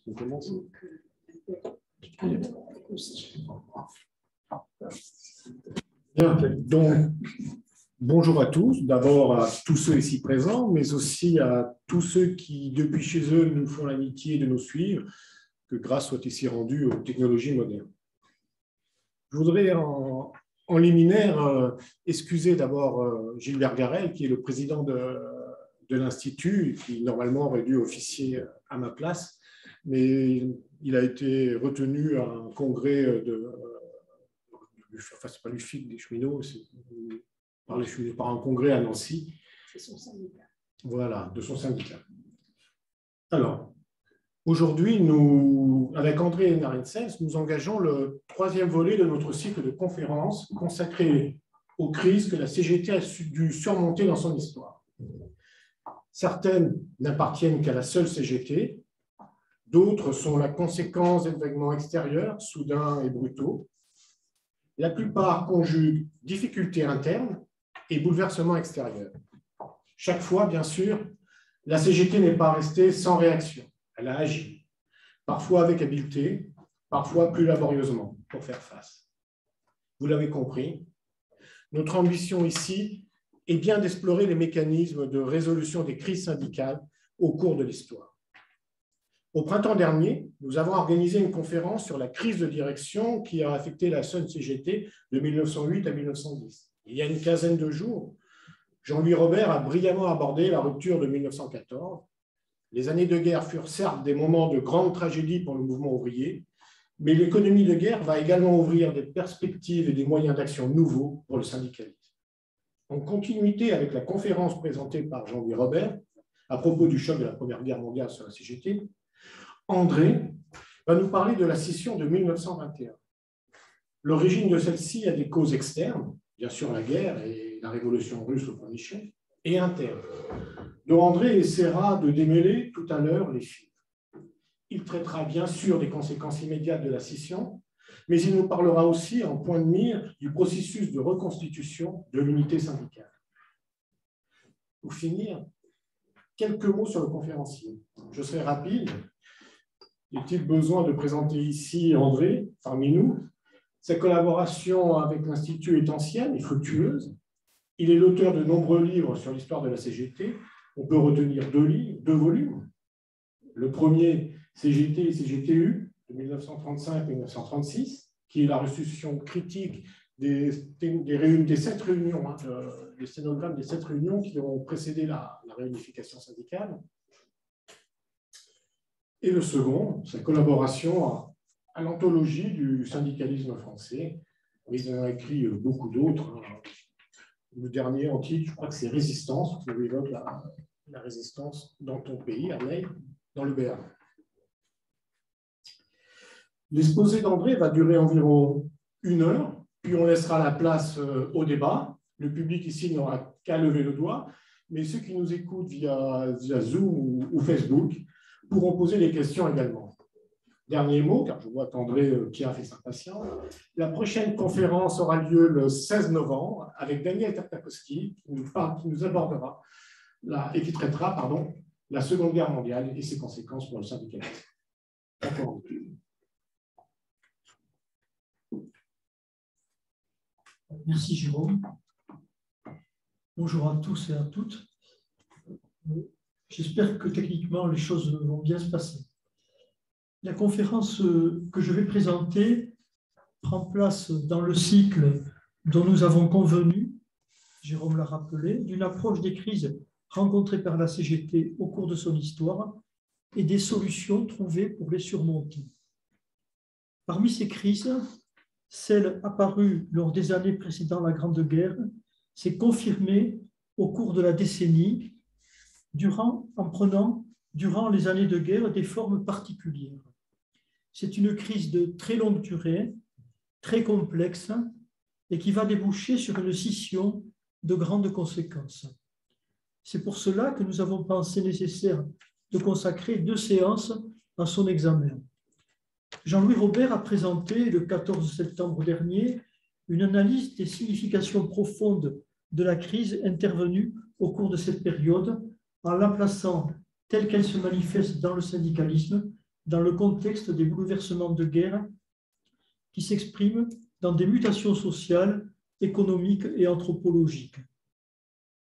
On commence. Bien, donc, bonjour à tous. D'abord à tous ceux ici présents, mais aussi à tous ceux qui, depuis chez eux, nous font l'amitié de nous suivre, que grâce soit ici rendue aux technologies modernes. Je voudrais en liminaire excuser d'abord Gilbert Garel, qui est le président de l'Institut, qui normalement aurait dû officier à ma place, mais il a été retenu à un congrès enfin, c'est pas l'UFIC des cheminots, c'est par un congrès à Nancy. C'est son syndicat. Voilà, de son syndicat. Alors, aujourd'hui, avec André Narensens, nous engageons le 3e volet de notre cycle de conférences consacré aux crises que la CGT a dû surmonter dans son histoire. Certaines n'appartiennent qu'à la seule CGT, d'autres sont la conséquence d'événements extérieurs, soudains et brutaux. La plupart conjuguent difficultés internes et bouleversements extérieurs. Chaque fois, bien sûr, la CGT n'est pas restée sans réaction. Elle a agi, parfois avec habileté, parfois plus laborieusement, pour faire face. Vous l'avez compris, notre ambition ici est bien d'explorer les mécanismes de résolution des crises syndicales au cours de l'histoire. Au printemps dernier, nous avons organisé une conférence sur la crise de direction qui a affecté la seule CGT de 1908 à 1910. Il y a une quinzaine de jours, Jean-Louis Robert a brillamment abordé la rupture de 1914. Les années de guerre furent certes des moments de grande tragédie pour le mouvement ouvrier, mais l'économie de guerre va également ouvrir des perspectives et des moyens d'action nouveaux pour le syndicalisme. En continuité avec la conférence présentée par Jean-Louis Robert à propos du choc de la Première Guerre mondiale sur la CGT, André va nous parler de la scission de 1921. L'origine de celle-ci a des causes externes, bien sûr la guerre et la révolution russe au premier chef, et internes, dont André essaiera de démêler tout à l'heure les fils. Il traitera bien sûr des conséquences immédiates de la scission, mais il nous parlera aussi en point de mire du processus de reconstitution de l'unité syndicale. Pour finir, quelques mots sur le conférencier. Je serai rapide. Est-il besoin de présenter ici André, parmi nous? Sa collaboration avec l'Institut est ancienne et fructueuse. Il est l'auteur de nombreux livres sur l'histoire de la CGT. On peut retenir deux volumes. Le premier, CGT et CGTU, de 1935-1936, qui est la restitution critique des 7 réunions, des sténogrammes des 7 réunions qui ont précédé la réunification syndicale. Et le second, sa collaboration à l'anthologie du syndicalisme français. Il en a écrit beaucoup d'autres. Le dernier en titre, je crois que c'est Résistance, qui évoque la résistance dans ton pays, à Ney, dans le Béarn. L'exposé d'André va durer environ 1 heure, puis on laissera la place au débat. Le public ici n'aura qu'à lever le doigt, mais ceux qui nous écoutent via Zoom ou Facebook pourront poser des questions également. Dernier mot, car je vois qu'André Piaf est impatient. La prochaine conférence aura lieu le 16 novembre avec Daniel Tartakovsky, qui nous abordera et qui traitera la Seconde Guerre mondiale et ses conséquences pour le syndicalisme. D'accord. Merci Jérôme. Bonjour à tous et à toutes. J'espère que techniquement les choses vont bien se passer. La conférence que je vais présenter prend place dans le cycle dont nous avons convenu, Jérôme l'a rappelé, d'une approche des crises rencontrées par la CGT au cours de son histoire et des solutions trouvées pour les surmonter. Parmi ces crises, celle apparue lors des années précédant la Grande Guerre s'est confirmée au cours de la décennie en prenant, durant les années de guerre, des formes particulières. C'est une crise de très longue durée, très complexe, et qui va déboucher sur une scission de grandes conséquences. C'est pour cela que nous avons pensé nécessaire de consacrer 2 séances à son examen. Jean-Louis Robert a présenté, le 14 septembre dernier, une analyse des significations profondes de la crise intervenue au cours de cette période, en la plaçant telle qu'elle se manifeste dans le syndicalisme dans le contexte des bouleversements de guerre qui s'expriment dans des mutations sociales, économiques et anthropologiques.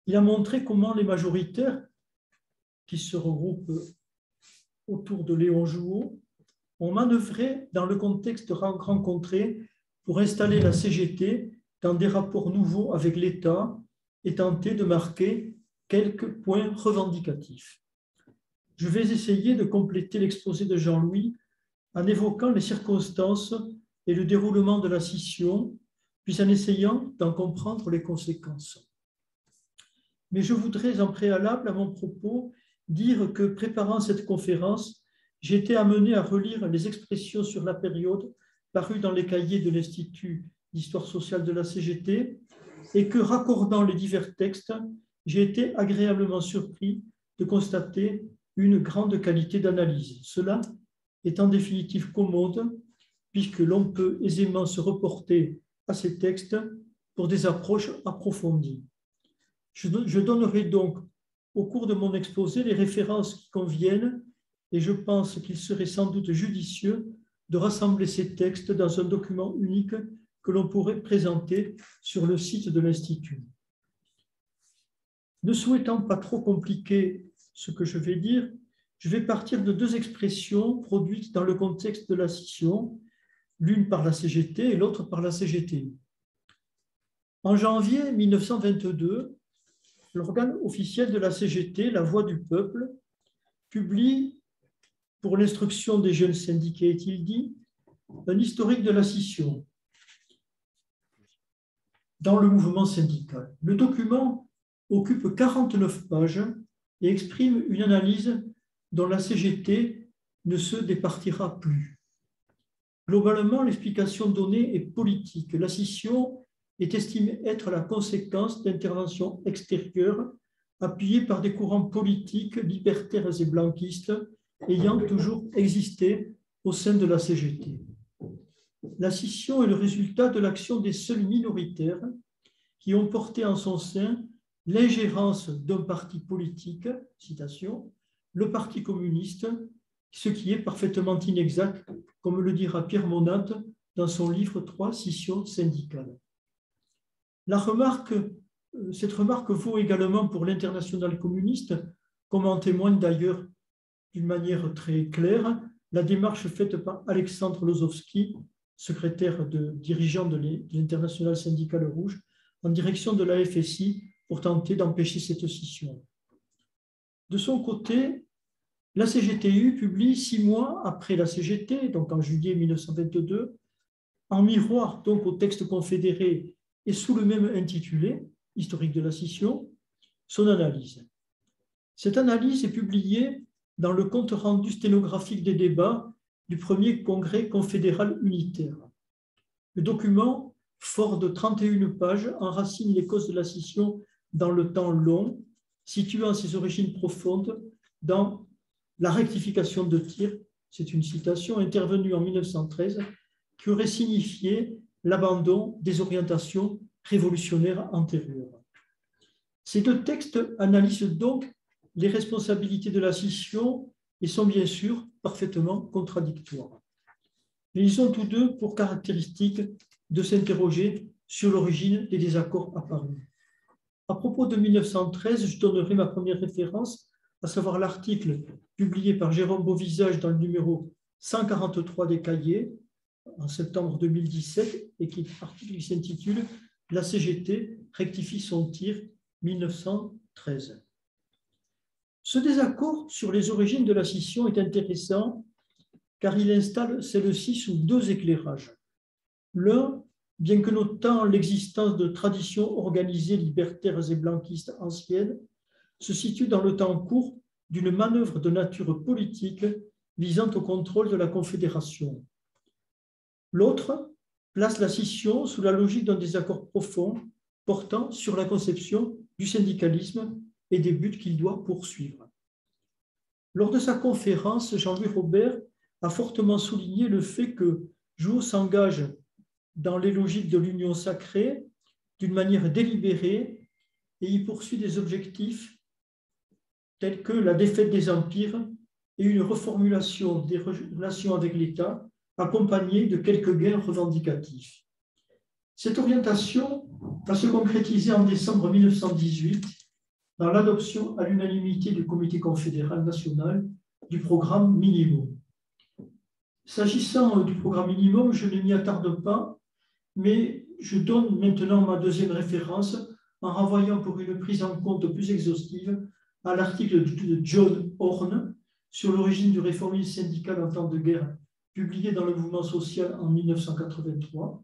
Il a montré comment les majoritaires, qui se regroupent autour de Léon Jouot, ont manœuvré dans le contexte rencontré pour installer la CGT dans des rapports nouveaux avec l'État et tenter de marquer quelques points revendicatifs. Je vais essayer de compléter l'exposé de Jean-Louis en évoquant les circonstances et le déroulement de la scission, puis en essayant d'en comprendre les conséquences. Mais je voudrais en préalable à mon propos dire que, préparant cette conférence, j'ai été amené à relire les expressions sur la période parues dans les cahiers de l'Institut d'histoire sociale de la CGT et que, raccordant les divers textes, j'ai été agréablement surpris de constater une grande qualité d'analyse. Cela est en définitive commode, puisque l'on peut aisément se reporter à ces textes pour des approches approfondies. Je donnerai donc au cours de mon exposé les références qui conviennent et je pense qu'il serait sans doute judicieux de rassembler ces textes dans un document unique que l'on pourrait présenter sur le site de l'Institut. Ne souhaitant pas trop compliquer ce que je vais dire, je vais partir de deux expressions produites dans le contexte de la scission, l'une par la CGT et l'autre par la CGT. En janvier 1922, l'organe officiel de la CGT, La Voix du Peuple, publie, pour l'instruction des jeunes syndiqués, est-il dit, un historique de la scission dans le mouvement syndical. Le document occupe 49 pages et exprime une analyse dont la CGT ne se départira plus. Globalement, l'explication donnée est politique. La scission est estimée être la conséquence d'interventions extérieures appuyées par des courants politiques libertaires et blanquistes ayant toujours existé au sein de la CGT. La scission est le résultat de l'action des seuls minoritaires qui ont porté en son sein l'ingérence d'un parti politique, citation, le Parti communiste, ce qui est parfaitement inexact, comme le dira Pierre Monat dans son livre 3, Scission syndicale. Cette remarque vaut également pour l'Internationale communiste, comme en témoigne d'ailleurs d'une manière très claire la démarche faite par Alexandre Lozowski, dirigeant de l'Internationale syndicale rouge, en direction de la FSI pour tenter d'empêcher cette scission. De son côté, la CGTU publie 6 mois après la CGT, donc en juillet 1922, en miroir donc au texte confédéré et sous le même intitulé, Historique de la scission, son analyse. Cette analyse est publiée dans le compte rendu sténographique des débats du premier congrès confédéral unitaire. Le document, fort de 31 pages, enracine les causes de la scission dans le temps long, situant ses origines profondes dans la rectification de tir, c'est une citation, intervenue en 1913, qui aurait signifié l'abandon des orientations révolutionnaires antérieures. Ces deux textes analysent donc les responsabilités de la scission et sont bien sûr parfaitement contradictoires. Mais ils ont tous deux pour caractéristique de s'interroger sur l'origine des désaccords apparus. À propos de 1913, je donnerai ma première référence, à savoir l'article publié par Jérôme Beauvisage dans le numéro 143 des Cahiers, en septembre 2017, et qui s'intitule « La CGT rectifie son tir 1913 ». Ce désaccord sur les origines de la scission est intéressant car il installe celle-ci sous deux éclairages. L'un, bien que notant l'existence de traditions organisées libertaires et blanquistes anciennes, se situe dans le temps court d'une manœuvre de nature politique visant au contrôle de la Confédération. L'autre place la scission sous la logique d'un désaccord profond portant sur la conception du syndicalisme et des buts qu'il doit poursuivre. Lors de sa conférence, Jean-Louis Robert a fortement souligné le fait que Jouot s'engage dans les logiques de l'union sacrée d'une manière délibérée et y poursuit des objectifs tels que la défaite des empires et une reformulation des relations avec l'État accompagnée de quelques gains revendicatifs. Cette orientation va se concrétiser en décembre 1918 dans l'adoption à l'unanimité du Comité confédéral national du programme minimum. S'agissant du programme minimum, je ne m'y attarde pas, mais je donne maintenant ma deuxième référence en renvoyant pour une prise en compte plus exhaustive à l'article de John Horne sur l'origine du réformisme syndical en temps de guerre, publié dans le Mouvement social en 1983,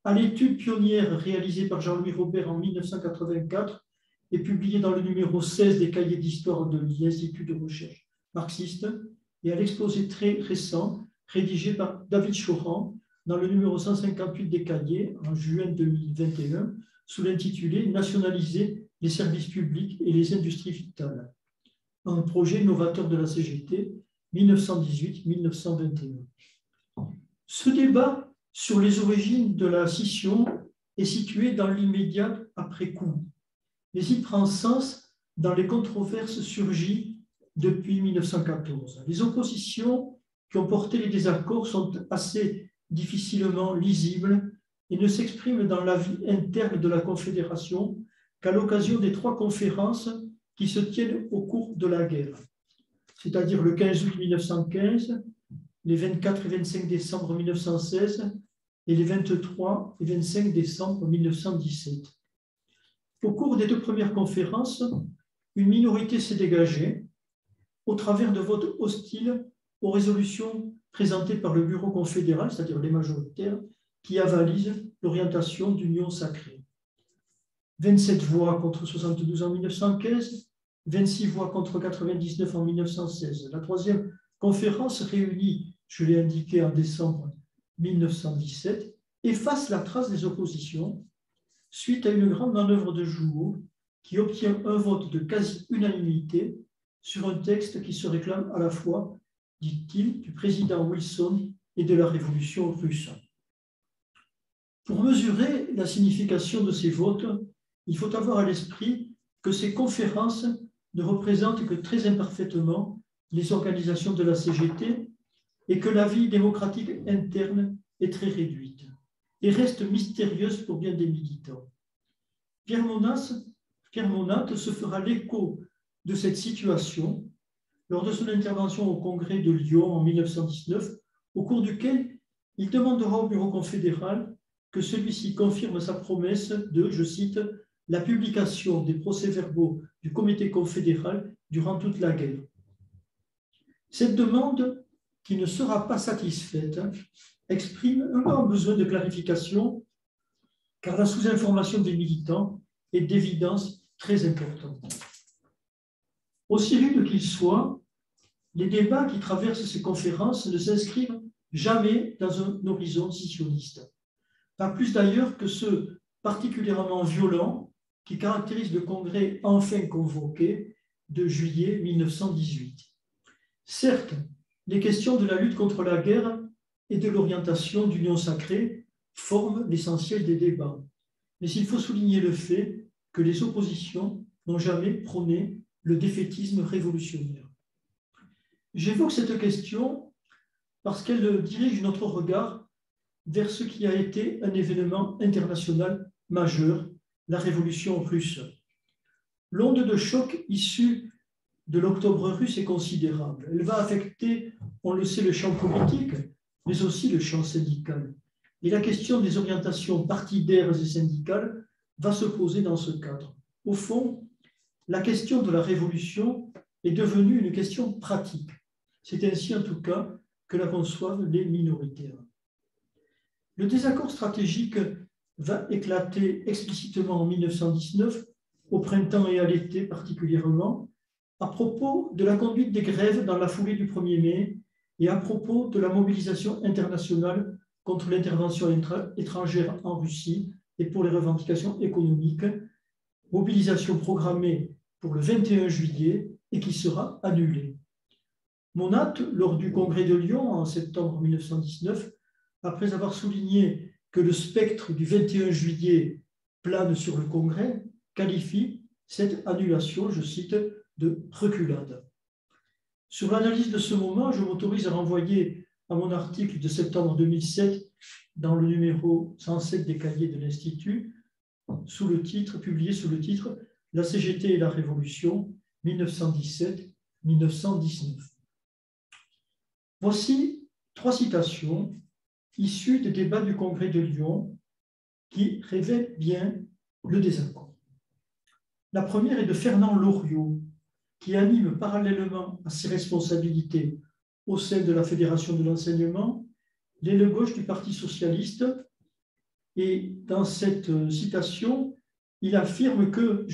à l'étude pionnière réalisée par Jean-Louis Robert en 1984 et publiée dans le numéro 16 des cahiers d'histoire de l'Institut de recherche marxiste, et à l'exposé très récent rédigé par David Choran dans le numéro 158 des cahiers en juin 2021 sous l'intitulé « Nationaliser les services publics et les industries vitales », un projet novateur de la CGT 1918-1921. Ce débat sur les origines de la scission est situé dans l'immédiat après-coup, mais il prend sens dans les controverses surgies depuis 1914. Les oppositions qui ont porté les désaccords sont assez difficilement lisibles et ne s'expriment dans la vie interne de la Confédération qu'à l'occasion des 3 conférences qui se tiennent au cours de la guerre, c'est-à-dire le 15 août 1915, les 24 et 25 décembre 1916 et les 23 et 25 décembre 1917. Au cours des 2 premières conférences, une minorité s'est dégagée au travers de votes hostiles aux résolutions présentées par le bureau confédéral, c'est-à-dire les majoritaires, qui avalisent l'orientation d'union sacrée. 27 voix contre 72 en 1915, 26 voix contre 99 en 1916. La 3e conférence réunie, je l'ai indiqué en décembre 1917, efface la trace des oppositions suite à une grande manœuvre de Jouhaud qui obtient un vote de quasi-unanimité sur un texte qui se réclame à la fois, dit-il, du président Wilson et de la révolution russe. Pour mesurer la signification de ces votes, il faut avoir à l'esprit que ces conférences ne représentent que très imparfaitement les organisations de la CGT et que la vie démocratique interne est très réduite et reste mystérieuse pour bien des militants. Pierre Monat se fera l'écho de cette situation lors de son intervention au Congrès de Lyon en 1919, au cours duquel il demandera au bureau confédéral que celui-ci confirme sa promesse de, je cite, « la publication des procès-verbaux du comité confédéral durant toute la guerre ». Cette demande, qui ne sera pas satisfaite, exprime un grand besoin de clarification, car la sous-information des militants est d'évidence très importante. Aussi rude qu'ils soient, les débats qui traversent ces conférences ne s'inscrivent jamais dans un horizon scissionniste. Pas plus d'ailleurs que ceux particulièrement violents qui caractérisent le congrès enfin convoqué de juillet 1918. Certes, les questions de la lutte contre la guerre et de l'orientation d'union sacrée forment l'essentiel des débats, mais il faut souligner le fait que les oppositions n'ont jamais prôné le défaitisme révolutionnaire. J'évoque cette question parce qu'elle dirige notre regard vers ce qui a été un événement international majeur, la révolution russe. L'onde de choc issue de l'octobre russe est considérable. Elle va affecter, on le sait, le champ politique, mais aussi le champ syndical. Et la question des orientations partidaires et syndicales va se poser dans ce cadre. Au fond, la question de la révolution est devenue une question pratique. C'est ainsi en tout cas que la conçoivent les minoritaires. Le désaccord stratégique va éclater explicitement en 1919, au printemps et à l'été particulièrement, à propos de la conduite des grèves dans la foulée du 1er mai et à propos de la mobilisation internationale contre l'intervention étrangère en Russie et pour les revendications économiques, mobilisation programmée pour le 21 juillet et qui sera annulée. Monat, lors du congrès de Lyon en septembre 1919, après avoir souligné que le spectre du 21 juillet plane sur le congrès, qualifie cette annulation, je cite, de reculade. Sur l'analyse de ce moment, je m'autorise à renvoyer à mon article de septembre 2007 dans le numéro 107 des cahiers de l'Institut, publié sous le titre « La CGT et la Révolution, 1917-1919 ». Voici 3 citations issues des débats du Congrès de Lyon qui révèlent bien le désaccord. La première est de Fernand Loriot, qui anime parallèlement à ses responsabilités au sein de la Fédération de l'enseignement l'aile gauche du Parti socialiste. Et dans cette citation, il affirme que,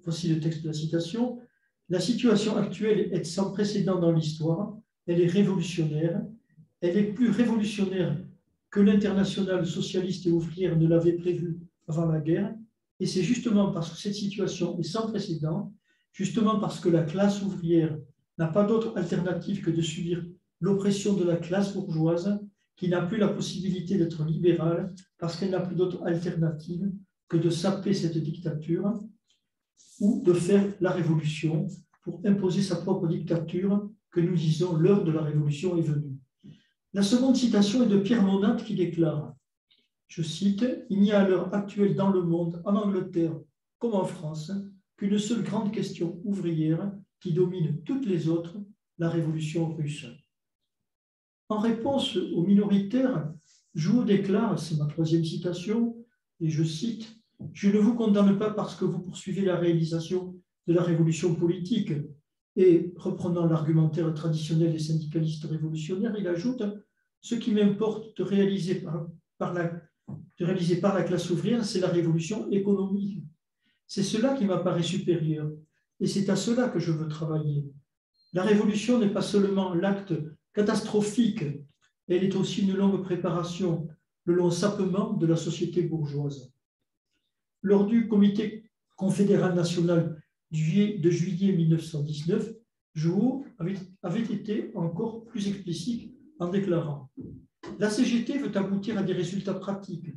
voici le texte de la citation, « La situation actuelle est sans précédent dans l'histoire, elle est révolutionnaire, elle est plus révolutionnaire que l'internationale socialiste et ouvrière ne l'avait prévu avant la guerre, et c'est justement parce que cette situation est sans précédent, justement parce que la classe ouvrière n'a pas d'autre alternative que de subir l'oppression de la classe bourgeoise, qui n'a plus la possibilité d'être libérale, parce qu'elle n'a plus d'autre alternative que de saper cette dictature ou de faire la révolution pour imposer sa propre dictature, que nous disons l'heure de la révolution est venue. » La seconde citation est de Pierre Monat qui déclare, je cite, « Il n'y a à l'heure actuelle dans le monde, en Angleterre comme en France, qu'une seule grande question ouvrière qui domine toutes les autres, la révolution russe. » En réponse aux minoritaires, Jouot déclare, c'est ma 3e citation, et je cite, « Je ne vous condamne pas parce que vous poursuivez la réalisation de la révolution politique. » Et reprenant l'argumentaire traditionnel des syndicalistes révolutionnaires, il ajoute, « Ce qui m'importe de réaliser par la classe ouvrière, c'est la révolution économique. C'est cela qui m'apparaît supérieur, et c'est à cela que je veux travailler. La révolution n'est pas seulement l'acte catastrophique, elle est aussi une longue préparation, le long sapement de la société bourgeoise. » Lors du comité confédéral national de juillet 1919, Jouot avait été encore plus explicite en déclarant « La CGT veut aboutir à des résultats pratiques,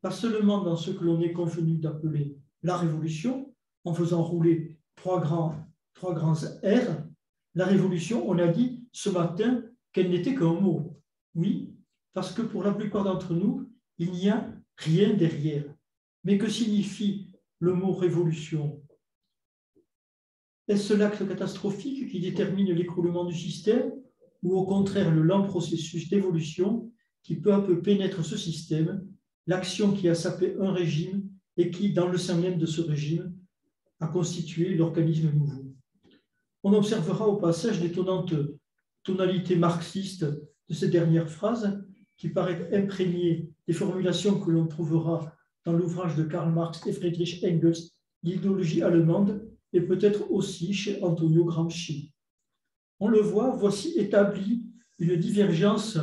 pas seulement dans ce que l'on est convenu d'appeler la révolution, en faisant rouler trois grands R. La révolution, on a dit ce matin qu'elle n'était qu'un mot. Oui, parce que pour la plupart d'entre nous, il n'y a rien derrière. Mais que signifie le mot révolution? Est-ce l'acte catastrophique qui détermine l'écroulement du système ou au contraire le lent processus d'évolution qui peu à peu pénètre ce système, l'action qui a sapé un régime et qui, dans le sein même de ce régime, a constitué l'organisme nouveau? On observera au passage l'étonnante tonalité marxiste de cette dernière phrase qui paraît imprégnée des formulations que l'on trouvera dans l'ouvrage de Karl Marx et Friedrich Engels, l'idéologie allemande, et peut-être aussi chez Antonio Gramsci. On le voit, voici établie une divergence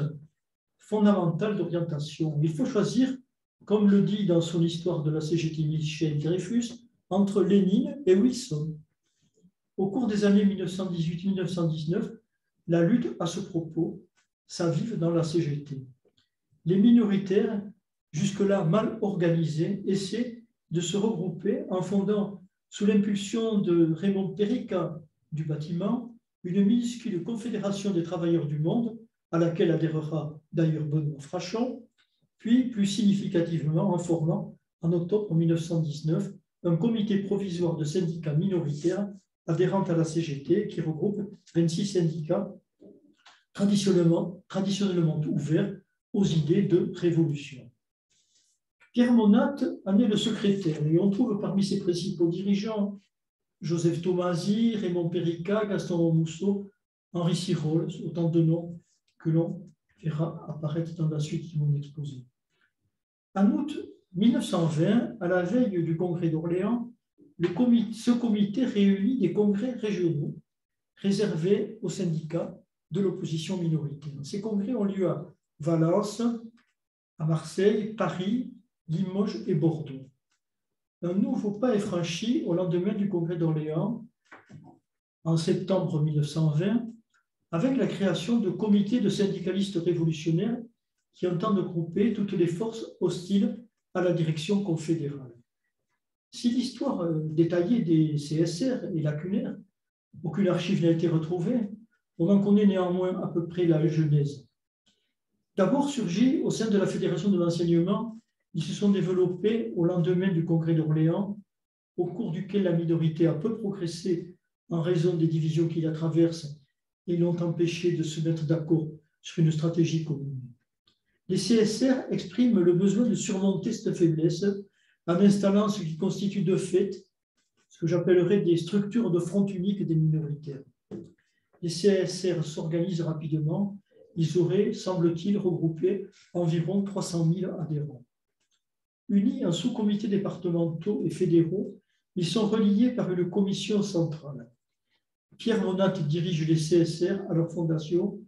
fondamentale d'orientation. Il faut choisir, comme le dit dans son histoire de la CGT Michel Dreyfus, entre Lénine et Wilson. Au cours des années 1918-1919, la lutte à ce propos s'avive dans la CGT. Les minoritaires, jusque-là mal organisés, essaient de se regrouper en fondant, sous l'impulsion de Raymond Perica du bâtiment, une minuscule confédération des travailleurs du monde, à laquelle adhérera d'ailleurs Benoît Frachon, puis plus significativement en formant, en octobre 1919, un comité provisoire de syndicats minoritaires adhérant à la CGT qui regroupe 26 syndicats traditionnellement ouverts aux idées de révolution. Pierre Monat en est le secrétaire et on trouve parmi ses principaux dirigeants Joseph Tomasi, Raymond Perica, Gaston Mousseau, Henri Sirol, autant de noms que l'on verra apparaître dans la suite de mon exposé. En août 1920, à la veille du congrès d'Orléans, ce comité réunit des congrès régionaux réservés aux syndicats de l'opposition minoritaire. Ces congrès ont lieu à Valence, à Marseille, Paris, Limoges et Bordeaux. Un nouveau pas est franchi au lendemain du congrès d'Orléans, en septembre 1920, avec la création de comités de syndicalistes révolutionnaires qui entendent grouper toutes les forces hostiles à la direction confédérale. Si l'histoire détaillée des CSR est lacunaire, aucune archive n'a été retrouvée, On en connaît néanmoins à peu près la genèse. D'abord surgit au sein de la Fédération de l'enseignement, ils se sont développés au lendemain du Congrès d'Orléans, au cours duquel la minorité a peu progressé en raison des divisions qui la traversent et l'ont empêché de se mettre d'accord sur une stratégie commune. Les CSR expriment le besoin de surmonter cette faiblesse en installant ce qui constitue de fait ce que j'appellerais des structures de front unique des minoritaires. Les CSR s'organisent rapidement. Ils auraient, semble-t-il, regroupé environ 300 000 adhérents. Unis en sous-comités départementaux et fédéraux, ils sont reliés par une commission centrale. Pierre Monat dirige les CSR à leur fondation,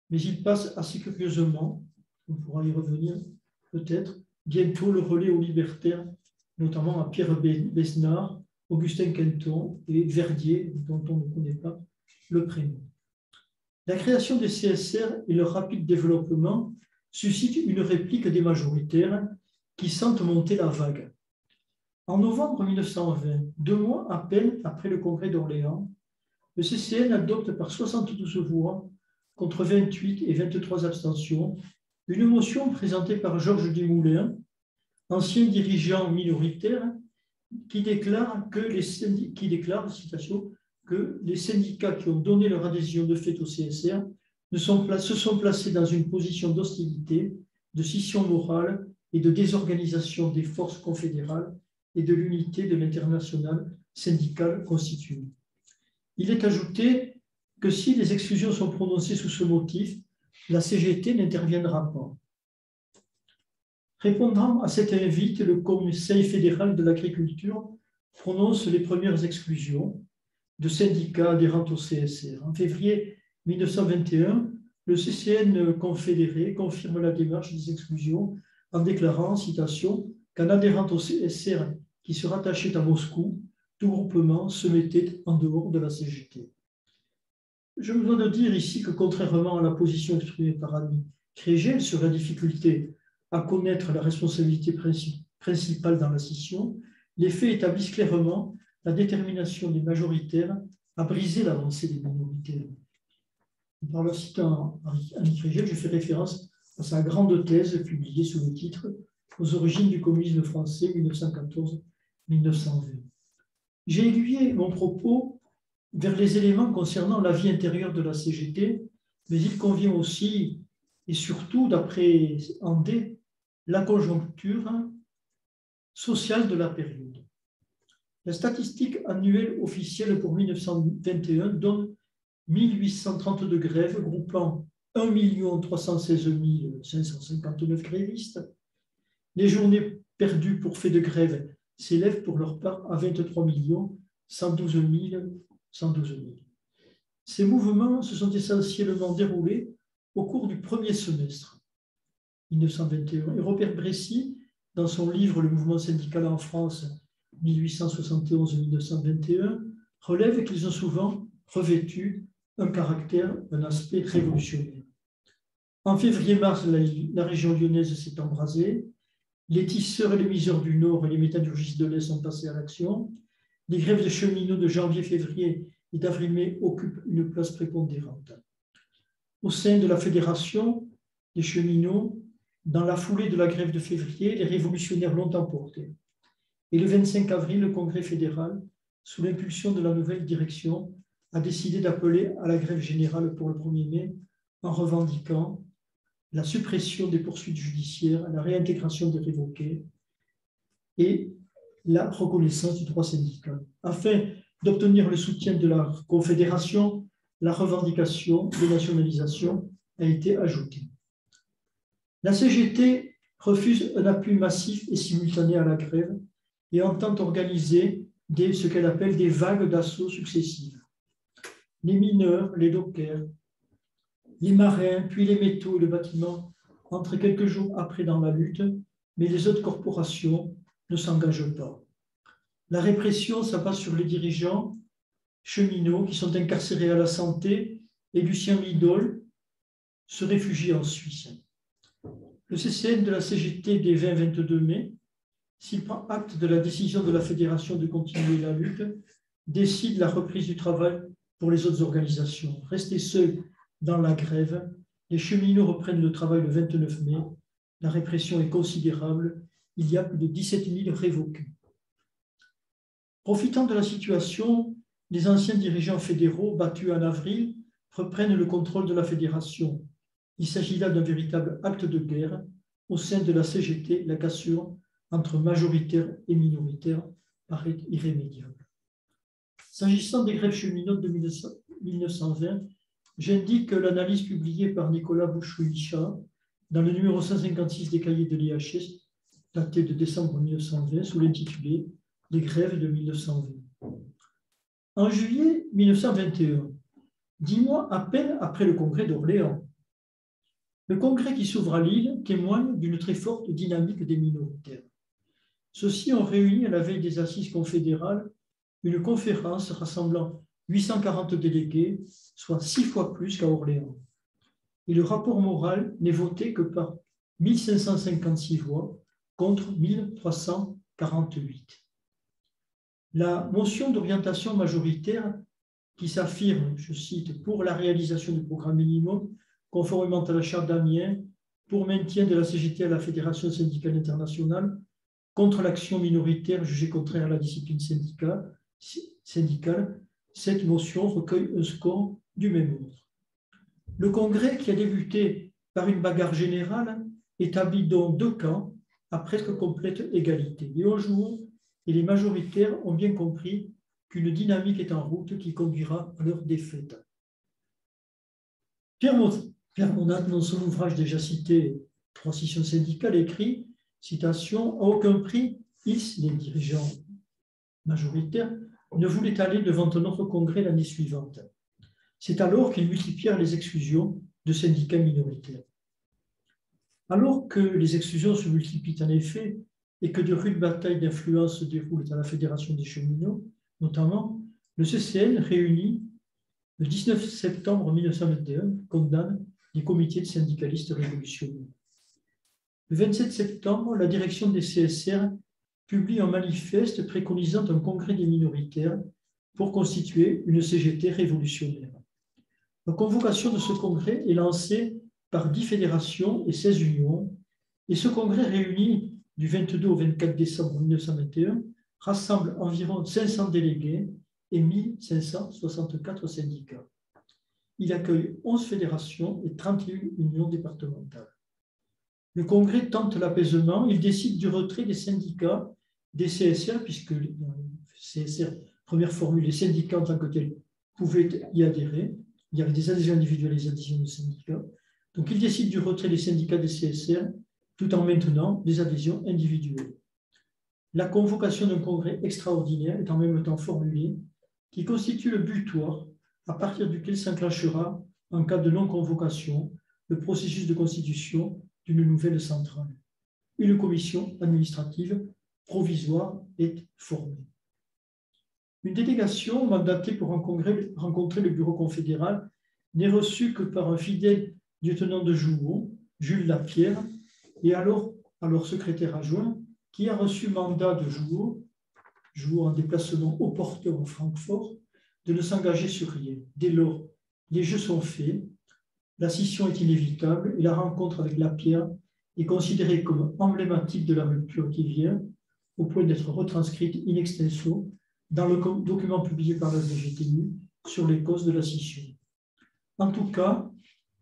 mais il passe assez curieusement, on pourra y revenir peut-être, bientôt le relais aux libertaires, notamment à Pierre Besnard, Augustin Quinton et Verdier, dont on ne connaît pas le prénom. La création des CSR et leur rapide développement suscitent une réplique des majoritaires qui sentent monter la vague. En novembre 1920, 2 mois à peine après le congrès d'Orléans, le CCN adopte par 72 voix contre 28 et 23 abstentions une motion présentée par Georges Dumoulin, ancien dirigeant minoritaire, qui déclare citation, que les syndicats qui ont donné leur adhésion de fait au CSR se sont placés dans une position d'hostilité, de scission morale et de désorganisation des forces confédérales et de l'unité de l'internationale syndicale constituée. Il est ajouté que si les exclusions sont prononcées sous ce motif, la CGT n'interviendra pas. Répondant à cette invite, le Conseil fédéral de l'agriculture prononce les premières exclusions de syndicats adhérents au CSR. En février 1921, le CCN confédéré confirme la démarche des exclusions en déclarant, citation, qu'un adhérent au CSR qui se rattachait à Moscou, tout groupement se mettait en dehors de la CGT. Je me dois de dire ici que, contrairement à la position exprimée par Annie Krégel sur la difficulté à connaître la responsabilité principale dans la scission, les faits établissent clairement la détermination des majoritaires à briser l'avancée des minoritaires. Par le citant Annie Krégel, je fais référence à sa grande thèse publiée sous le titre « Aux origines du communisme français 1914-1920 ». J'ai aiguillé mon propos vers les éléments concernant la vie intérieure de la CGT, mais il convient aussi et surtout, d'après Andé, la conjoncture sociale de la période. La statistique annuelle officielle pour 1921 donne 1832 grèves groupant 1 316 559 grévistes. Les journées perdues pour fait de grève s'élèvent pour leur part à 23 112 000. Ces mouvements se sont essentiellement déroulés au cours du premier semestre 1921. Et Robert Brécy, dans son livre « Le mouvement syndical en France 1871-1921 », relève qu'ils ont souvent revêtu un aspect révolutionnaire. En février-mars, la région lyonnaise s'est embrasée. Les tisseurs et les miseurs du Nord et les métallurgistes de l'Est sont passés à l'action. Les grèves de cheminots de janvier-février et d'avril-mai occupent une place prépondérante. Au sein de la Fédération des cheminots, dans la foulée de la grève de février, les révolutionnaires l'ont emporté. Et le 25 avril, le Congrès fédéral, sous l'impulsion de la nouvelle direction, a décidé d'appeler à la grève générale pour le 1er mai en revendiquant la suppression des poursuites judiciaires, la réintégration des révoqués et la reconnaissance du droit syndical. Afin d'obtenir le soutien de la Confédération, la revendication de nationalisation a été ajoutée. La CGT refuse un appui massif et simultané à la grève et entend organiser ce qu'elle appelle des vagues d'assaut successives. Les mineurs, les dockers, les marins, puis les métaux et le bâtiment entrent quelques jours après dans la lutte, mais les autres corporations ne s'engagent pas. La répression s'abat sur les dirigeants cheminots qui sont incarcérés à la Santé et Lucien Lidol se réfugie en Suisse. Le CCN de la CGT des 20-22 mai, s'il prend acte de la décision de la Fédération de continuer la lutte, décide la reprise du travail pour les autres organisations. Restés seuls dans la grève, les cheminots reprennent le travail le 29 mai. La répression est considérable. Il y a plus de 17 000 révoqués. Profitant de la situation, les anciens dirigeants fédéraux, battus en avril, reprennent le contrôle de la fédération. Il s'agit là d'un véritable acte de guerre. Au sein de la CGT, la cassure entre majoritaire et minoritaire paraît irrémédiable. S'agissant des grèves cheminotes de 1920, j'indique l'analyse publiée par Nicolas Bouchoulichat dans le numéro 156 des cahiers de l'IHS, daté de décembre 1920, sous l'intitulé « Les grèves de 1920 ». En juillet 1921, 10 mois à peine après le congrès d'Orléans, le congrès qui s'ouvre à Lille témoigne d'une très forte dynamique des minoritaires. Ceux-ci ont réuni à la veille des assises confédérales une conférence rassemblant 840 délégués, soit 6 fois plus qu'à Orléans. Et le rapport moral n'est voté que par 1556 voix contre 1348. La motion d'orientation majoritaire qui s'affirme, je cite, pour la réalisation du programme minimum, conformément à la charte d'Amiens, pour maintien de la CGT à la Fédération syndicale internationale, contre l'action minoritaire jugée contraire à la discipline syndicale, cette motion recueille un score du même ordre. Le Congrès, qui a débuté par une bagarre générale, établit donc 2 camps à presque complète égalité. Les hauts-jours et les majoritaires ont bien compris qu'une dynamique est en route qui conduira à leur défaite. Pierre Monat, dans son ouvrage déjà cité, Transition syndicale, écrit, citation, « À aucun prix, ils, les dirigeants majoritaires, ne voulaient aller devant un autre congrès l'année suivante. C'est alors qu'ils multiplièrent les exclusions de syndicats minoritaires. Alors que les exclusions se multiplient en effet et que de rudes batailles d'influence se déroulent à la Fédération des cheminots, notamment, le CCN réuni le 19 septembre 1921 condamne les comités de syndicalistes révolutionnaires. Le 27 septembre, la direction des CSR publie un manifeste préconisant un congrès des minoritaires pour constituer une CGT révolutionnaire. La convocation de ce congrès est lancée par 10 fédérations et 16 unions, et ce congrès réuni du 22 au 24 décembre 1921 rassemble environ 500 délégués et 1564 syndicats. Il accueille 11 fédérations et 31 unions départementales. Le congrès tente l'apaisement, il décide du retrait des syndicats des CSR, puisque dans le CSR, première formule, les syndicats en tant que tels pouvaient y adhérer. Il y avait des adhésions individuelles et des adhésions de syndicats. Donc, il décide du retrait des syndicats des CSR tout en maintenant des adhésions individuelles. La convocation d'un congrès extraordinaire est en même temps formulée, qui constitue le butoir à partir duquel s'enclenchera, en cas de non-convocation, le processus de constitution d'une nouvelle centrale. Une commission administrative provisoire est formée. Une délégation mandatée pour rencontrer le bureau confédéral n'est reçue que par un fidèle lieutenant de Jouot, Jules Lapierre, et alors secrétaire adjoint, qui a reçu mandat de Jouot en déplacement opportun à Francfort, de ne s'engager sur rien. Dès lors, les jeux sont faits, la scission est inévitable et la rencontre avec Lapierre est considérée comme emblématique de la rupture qui vient, au point d'être retranscrite in extenso dans le document publié par la CGTU sur les causes de la scission. En tout cas,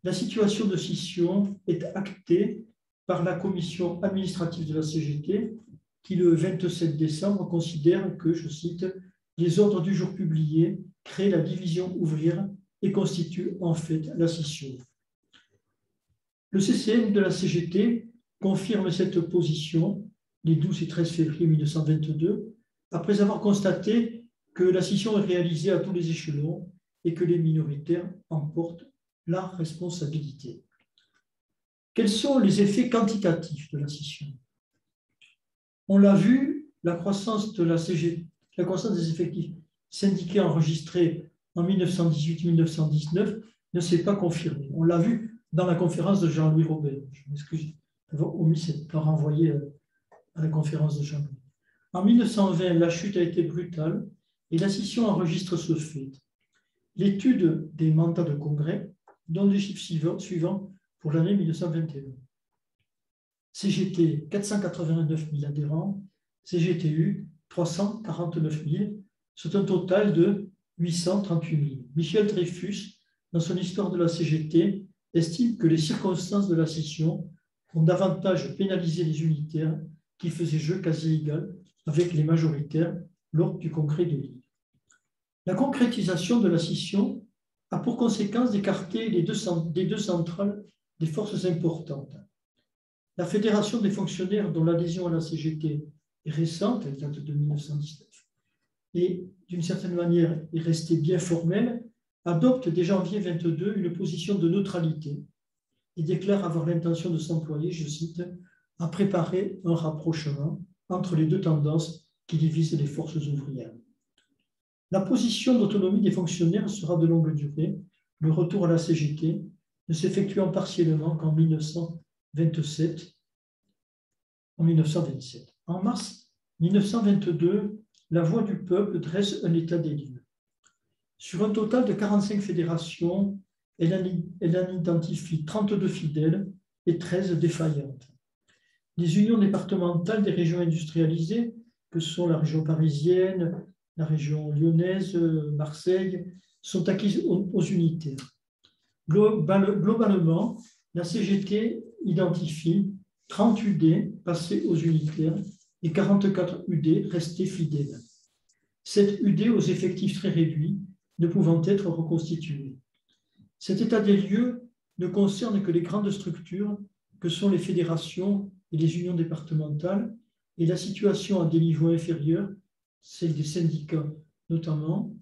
la situation de scission est actée par la commission administrative de la CGT qui, le 27 décembre, considère que, je cite, « les ordres du jour publiés créent la division ouvrière et constituent en fait la scission ». Le CCM de la CGT confirme cette position les 12 et 13 février 1922, après avoir constaté que la scission est réalisée à tous les échelons et que les minoritaires en portent la responsabilité. Quels sont les effets quantitatifs de la scission? On l'a vu, la croissance des effectifs syndiqués enregistrés en 1918-1919 ne s'est pas confirmée. On l'a vu dans la conférence de Jean-Louis Robert. Je m'excuse d'avoir omis cette renvoyé à la conférence de Jean-Louis. En 1920, la chute a été brutale et la scission enregistre ce fait. l'étude des mandats de congrès donne les chiffres suivants pour l'année 1921. CGT, 489 000 adhérents, CGTU, 349 000, c'est un total de 838 000. Michel Dreyfus, dans son histoire de la CGT, estime que les circonstances de la scission ont davantage pénalisé les unitaires qui faisaient jeu quasi égal avec les majoritaires lors du congrès de Lille. La concrétisation de la scission a pour conséquence d'écarter des deux centrales des forces importantes. La Fédération des fonctionnaires, dont l'adhésion à la CGT est récente, elle date de 1919, et d'une certaine manière est restée bien formelle, adopte dès janvier 22 une position de neutralité et déclare avoir l'intention de s'employer, je cite, à préparer un rapprochement entre les deux tendances qui divisent les forces ouvrières. La position d'autonomie des fonctionnaires sera de longue durée, le retour à la CGT ne s'effectuant partiellement qu'en 1927. En mars 1922, la Voix du peuple dresse un état des lieux. Sur un total de 45 fédérations, elle en identifie 32 fidèles et 13 défaillantes. Les unions départementales des régions industrialisées, que sont la région parisienne, la région lyonnaise, Marseille, sont acquises aux unitaires. Globalement, la CGT identifie 30 UD passés aux unitaires et 44 UD restés fidèles. 7 UD aux effectifs très réduits, ne pouvant être reconstitués. Cet état des lieux ne concerne que les grandes structures que sont les fédérations et les unions départementales, et la situation à des niveaux inférieurs, celle des syndicats notamment,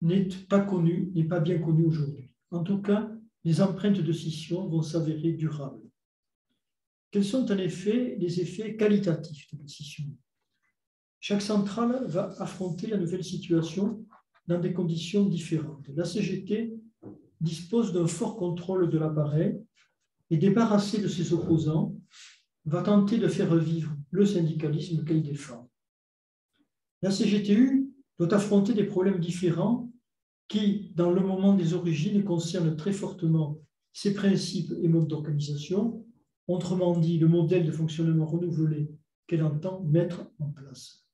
n'est pas bien connue aujourd'hui. En tout cas, les empreintes de scission vont s'avérer durables. Quels sont en effet les effets qualitatifs de la scission? Chaque centrale va affronter la nouvelle situation dans des conditions différentes. La CGT dispose d'un fort contrôle de l'appareil et, débarrassée de ses opposants, va tenter de faire vivre le syndicalisme qu'elle défend. La CGTU doit affronter des problèmes différents qui, dans le moment des origines, concernent très fortement ses principes et modes d'organisation, autrement dit, le modèle de fonctionnement renouvelé qu'elle entend mettre en place.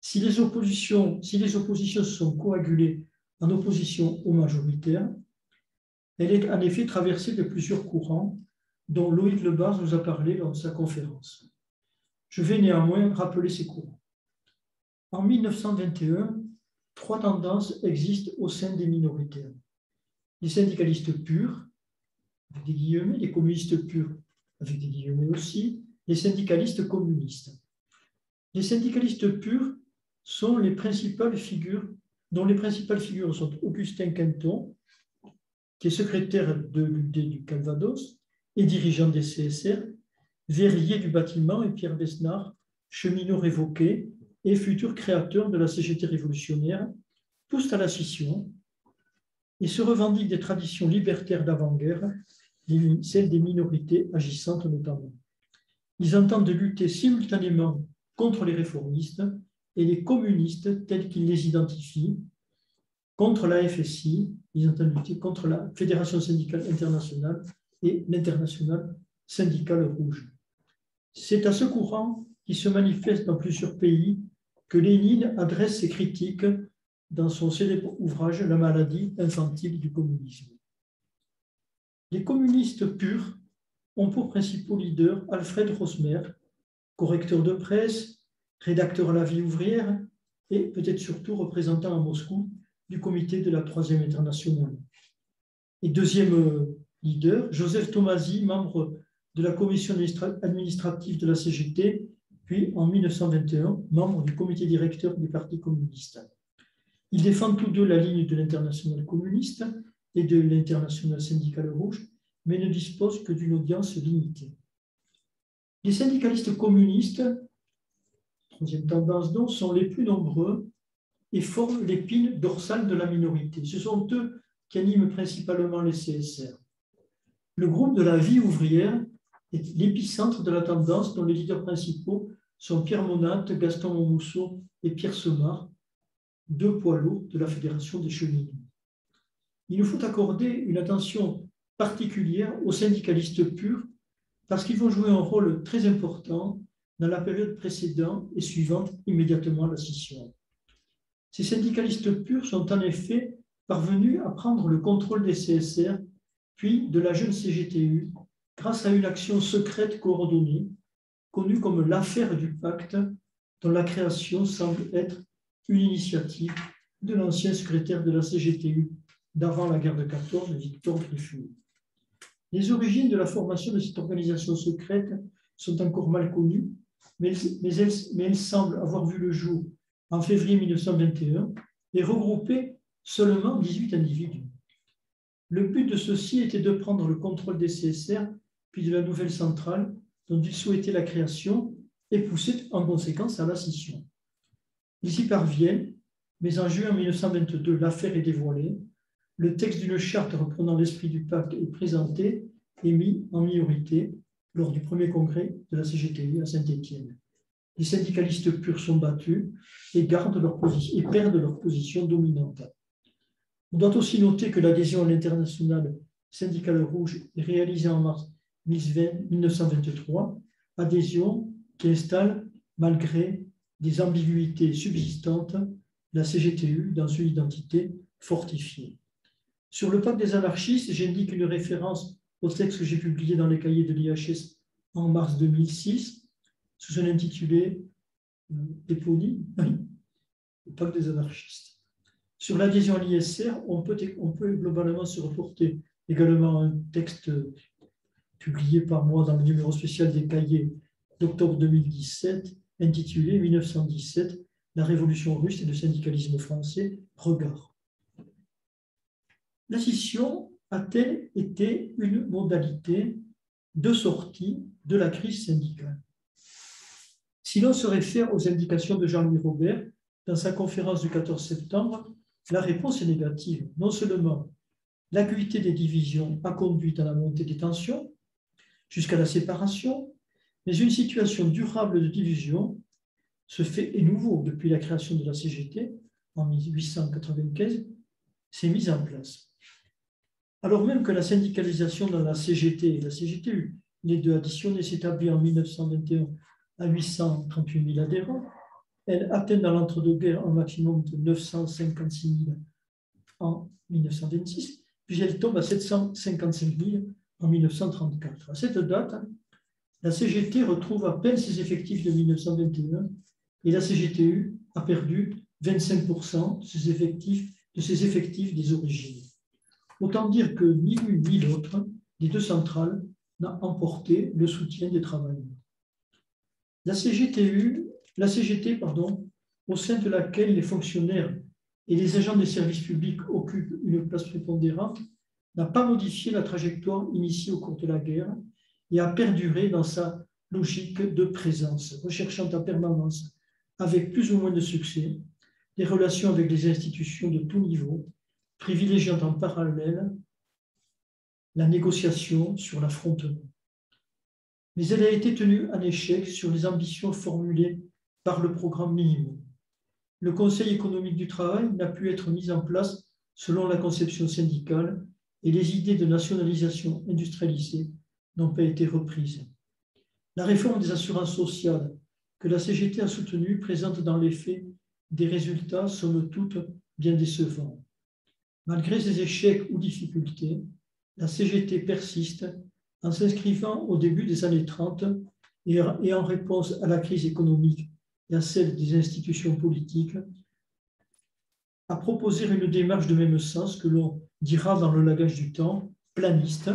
Si les oppositions sont coagulées en opposition aux majoritaires, elle est en effet traversée de plusieurs courants dont Loïc Lebars nous a parlé lors de sa conférence. Je vais néanmoins rappeler ces courants. En 1921, 3 tendances existent au sein des minoritaires. Les syndicalistes purs, avec des guillemets, les communistes purs, avec des guillemets aussi, les syndicalistes communistes. Les syndicalistes purs sont les principales figures, dont les principales figures sont Augustin Quinton, qui est secrétaire de l'UD du Calvados et dirigeant des CSR, verrier du bâtiment, et Pierre Besnard, cheminot révoqué et futur créateur de la CGT révolutionnaire, poussent à la scission et se revendiquent des traditions libertaires d'avant-guerre, celles des minorités agissantes notamment. Ils entendent lutter simultanément contre les réformistes et les communistes tels qu'ils les identifient, contre la FSI, ils entendent lutter contre la Fédération syndicale internationale et l'Internationale syndicale rouge. C'est à ce courant qui se manifeste dans plusieurs pays que Lénine adresse ses critiques dans son célèbre ouvrage « La maladie infantile du communisme ». Les communistes purs ont pour principaux leaders Alfred Rosmer, correcteur de presse, rédacteur à la Vie ouvrière et peut-être surtout représentant à Moscou du comité de la Troisième Internationale. Et deuxième leader, Joseph Tomasi, membre de la commission administrative de la CGT, puis en 1921, membre du comité directeur du Parti communiste. Ils défendent tous deux la ligne de l'Internationale communiste et de l'Internationale syndicale rouge, mais ne disposent que d'une audience limitée. Les syndicalistes communistes, troisième tendance donc, sont les plus nombreux et forment l'épine dorsale de la minorité. Ce sont eux qui animent principalement les CSR. Le groupe de la Vie ouvrière est l'épicentre de la tendance dont les leaders principaux sont Pierre Monat, Gaston Monmousseau et Pierre Semard, 2 poids lourds de la Fédération des cheminots. il nous faut accorder une attention particulière aux syndicalistes purs parce qu'ils vont jouer un rôle très important dans la période précédente et suivante immédiatement la scission. Ces syndicalistes purs sont en effet parvenus à prendre le contrôle des CSR puis de la jeune CGTU grâce à une action secrète coordonnée connue comme l'affaire du pacte, dont la création semble être une initiative de l'ancien secrétaire de la CGTU d'avant la guerre de 14, Victor Dreyfus. Les origines de la formation de cette organisation secrète sont encore mal connues, mais elles semblent avoir vu le jour en février 1921 et regrouper seulement 18 individus. Le but de ceux-ci était de prendre le contrôle des CSR puis de la nouvelle centrale dont ils souhaitaient la création et pousser en conséquence à la scission. Ils y parviennent, mais en juin 1922, l'affaire est dévoilée. Le texte d'une charte reprenant l'esprit du pacte est présenté et mis en minorité lors du premier congrès de la CGTU à Saint-Étienne. Les syndicalistes purs sont battus et perdent leur position dominante. On doit aussi noter que l'adhésion à l'internationale syndicale rouge est réalisée en mars 1923, adhésion qui installe, malgré des ambiguïtés subsistantes, la CGTU dans une identité fortifiée. Sur le pacte des anarchistes, j'indique une référence au texte que j'ai publié dans les cahiers de l'IHS en mars 2006, sous un intitulé éponyme, le pacte des anarchistes. Sur l'adhésion à l'ISR, on peut globalement se reporter également à un texte publié par moi dans le numéro spécial des cahiers d'octobre 2017, intitulé 1917, la révolution russe et le syndicalisme français, regard. La scission a-t-elle été une modalité de sortie de la crise syndicale? Si l'on se réfère aux indications de Jean-Louis Robert dans sa conférence du 14 septembre, la réponse est négative. Non seulement l'acuité des divisions a conduit à la montée des tensions, jusqu'à la séparation, mais une situation durable de division, ce fait est nouveau depuis la création de la CGT en 1895, s'est mise en place. Alors même que la syndicalisation dans la CGT et la CGTU, les deux additionnées, s'établit en 1921 à 838 000 adhérents, elle atteint dans l'entre-deux-guerres un maximum de 956 000 en 1926, puis elle tombe à 755 000 en 1934. À cette date, la CGT retrouve à peine ses effectifs de 1921 et la CGTU a perdu 25% de ses effectifs des origines. Autant dire que ni l'une ni l'autre des deux centrales n'a emporté le soutien des travailleurs. La CGT, au sein de laquelle les fonctionnaires et les agents des services publics occupent une place prépondérante, n'a pas modifié la trajectoire initiée au cours de la guerre et a perduré dans sa logique de présence, recherchant en permanence, avec plus ou moins de succès, des relations avec les institutions de tout niveau, privilégiant en parallèle la négociation sur l'affrontement. Mais elle a été tenue en échec sur les ambitions formulées par le programme minimum. Le Conseil économique du travail n'a pu être mis en place selon la conception syndicale et les idées de nationalisation industrialisée n'ont pas été reprises. La réforme des assurances sociales que la CGT a soutenue présente dans les faits des résultats, somme toute, bien décevants. Malgré ces échecs ou difficultés, la CGT persiste en s'inscrivant au début des années 30 et en réponse à la crise économique et à celle des institutions politiques, à proposer une démarche de même sens que l'on dira dans le langage du temps, planiste,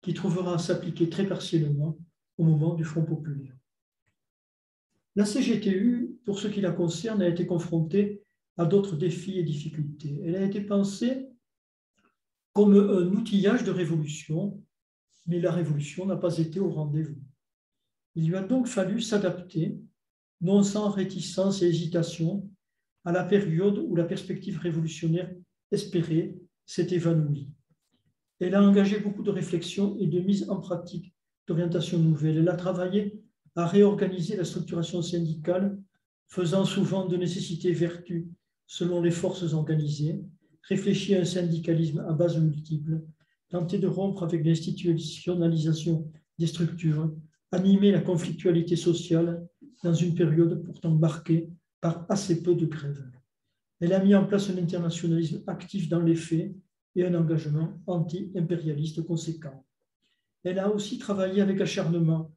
qui trouvera à s'appliquer très partiellement au moment du Front populaire. La CGTU, pour ce qui la concerne, a été confrontée à d'autres défis et difficultés. Elle a été pensée comme un outillage de révolution, mais la révolution n'a pas été au rendez-vous. Il lui a donc fallu s'adapter, non sans réticence et hésitation, à la période où la perspective révolutionnaire espérée s'est évanouie. Elle a engagé beaucoup de réflexions et de mise en pratique d'orientations nouvelles. Elle a travaillé à réorganiser la structuration syndicale, faisant souvent de nécessité vertu selon les forces organisées, réfléchir à un syndicalisme à base multiple, tenter de rompre avec l'institutionnalisation des structures, animer la conflictualité sociale dans une période pourtant marquée par assez peu de grèves. Elle a mis en place un internationalisme actif dans les faits et un engagement anti-impérialiste conséquent. Elle a aussi travaillé avec acharnement,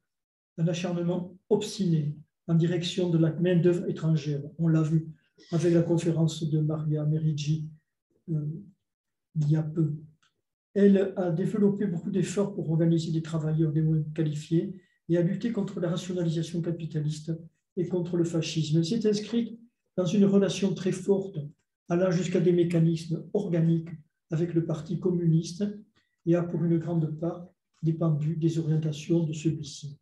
un acharnement obstiné en direction de la main-d'œuvre étrangère. On l'a vu avec la conférence de Maria Meriggi il y a peu. Elle a développé beaucoup d'efforts pour organiser des travailleurs des moins qualifiés et a lutté contre la rationalisation capitaliste et contre le fascisme. Elle s'est inscrite dans une relation très forte, allant jusqu'à des mécanismes organiques avec le Parti communiste et a pour une grande part dépendu des orientations de celui-ci.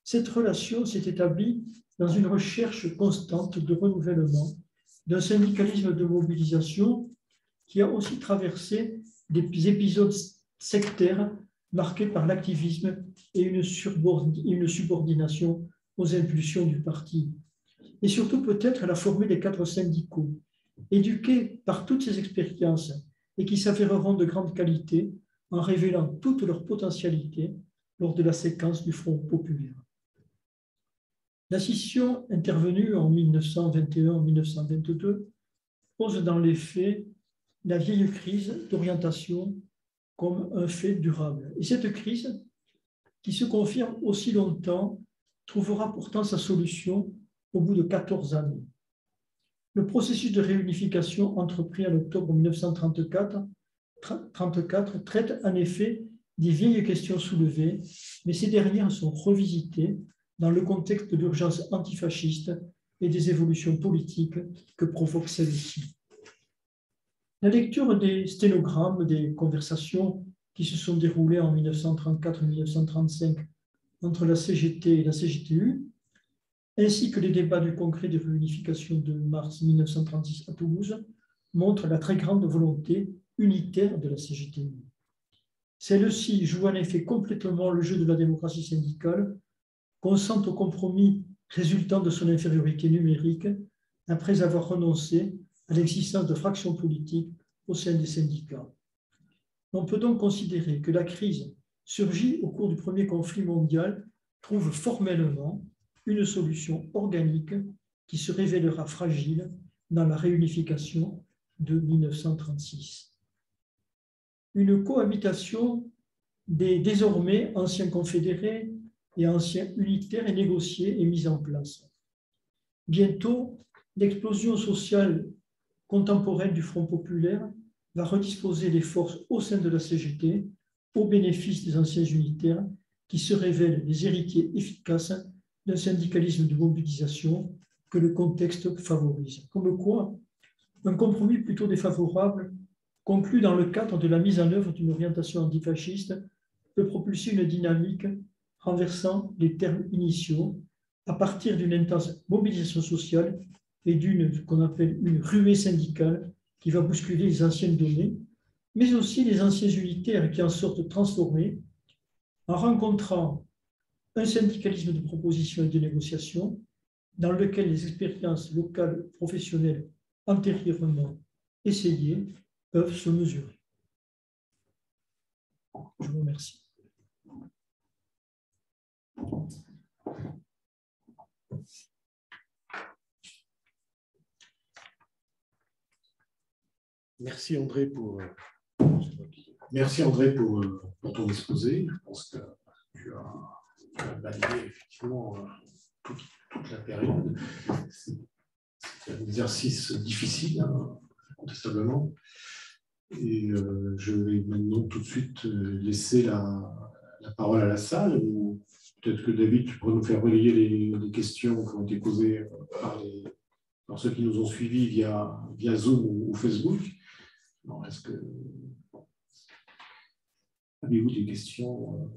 Cette relation s'est établie dans une recherche constante de renouvellement d'un syndicalisme de mobilisation qui a aussi traversé des épisodes sectaires marqués par l'activisme et une subordination aux impulsions du parti. Et surtout, peut-être, elle a formé des cadres syndicaux, éduqués par toutes ces expériences et qui s'avéreront de grande qualité en révélant toute leur potentialité lors de la séquence du Front populaire. La scission intervenue en 1921-1922 pose dans les faits la vieille crise d'orientation comme un fait durable. Et cette crise, qui se confirme aussi longtemps, trouvera pourtant sa solution au bout de 14 années. Le processus de réunification entrepris en octobre 1934 traite en effet des vieilles questions soulevées, mais ces dernières sont revisitées dans le contexte de l'urgence antifasciste et des évolutions politiques que provoque celle-ci. La lecture des sténogrammes des conversations qui se sont déroulées en 1934 et 1935 entre la CGT et la CGTU, ainsi que les débats du congrès de réunification de mars 1936 à Toulouse, montrent la très grande volonté unitaire de la CGTU. Celle-ci joue en effet complètement le jeu de la démocratie syndicale, consent au compromis résultant de son infériorité numérique après avoir renoncé à l'existence de fractions politiques au sein des syndicats. On peut donc considérer que la crise surgit au cours du premier conflit mondial trouve formellement une solution organique qui se révélera fragile dans la réunification de 1936. Une cohabitation des désormais anciens confédérés et anciens unitaires est négociée et mise en place. Bientôt, l'explosion sociale contemporaine du Front populaire va redisposer les forces au sein de la CGT au bénéfice des anciens unitaires qui se révèlent les héritiers efficaces d'un syndicalisme de mobilisation que le contexte favorise. Comme quoi, un compromis plutôt défavorable conclu dans le cadre de la mise en œuvre d'une orientation antifasciste peut propulser une dynamique renversant les termes initiaux à partir d'une intense mobilisation sociale et d'une, ce qu'on appelle une ruée syndicale qui va bousculer les anciennes données, mais aussi les anciens unitaires qui en sortent transformés en rencontrant un syndicalisme de proposition et de négociation dans lequel les expériences locales professionnelles antérieurement essayées peuvent se mesurer. Je vous remercie. Merci André pour ton exposé. Je pense que tu as balayé effectivement toute la période. C'est un exercice difficile, hein, incontestablement. Et je vais maintenant tout de suite laisser la parole à la salle, ou peut-être que David, tu pourrais nous faire relayer les questions qui ont été posées par ceux qui nous ont suivis via Zoom ou Facebook. Non, est-ce que avez-vous des questions?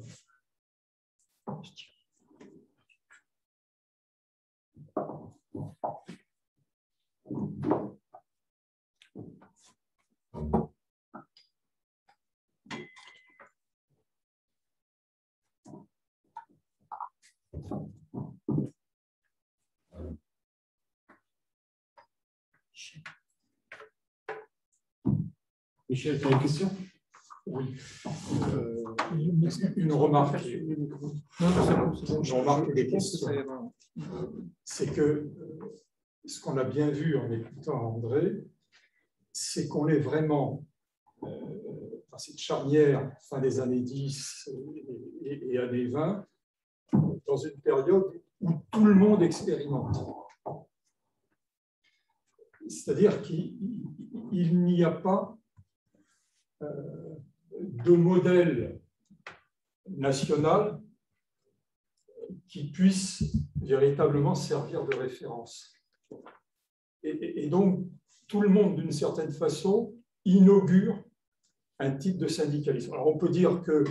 Michel, tu as une question? Oui. Une remarque. Une remarque et des questions. C'est que ce qu'on a bien vu en écoutant André, c'est qu'on est vraiment dans cette charnière, fin des années 10 et années 20, dans une période où tout le monde expérimente. C'est-à-dire qu'il n'y a pas de modèle national qui puisse véritablement servir de référence. Et donc, tout le monde, d'une certaine façon, inaugure un type de syndicalisme. Alors, on peut dire que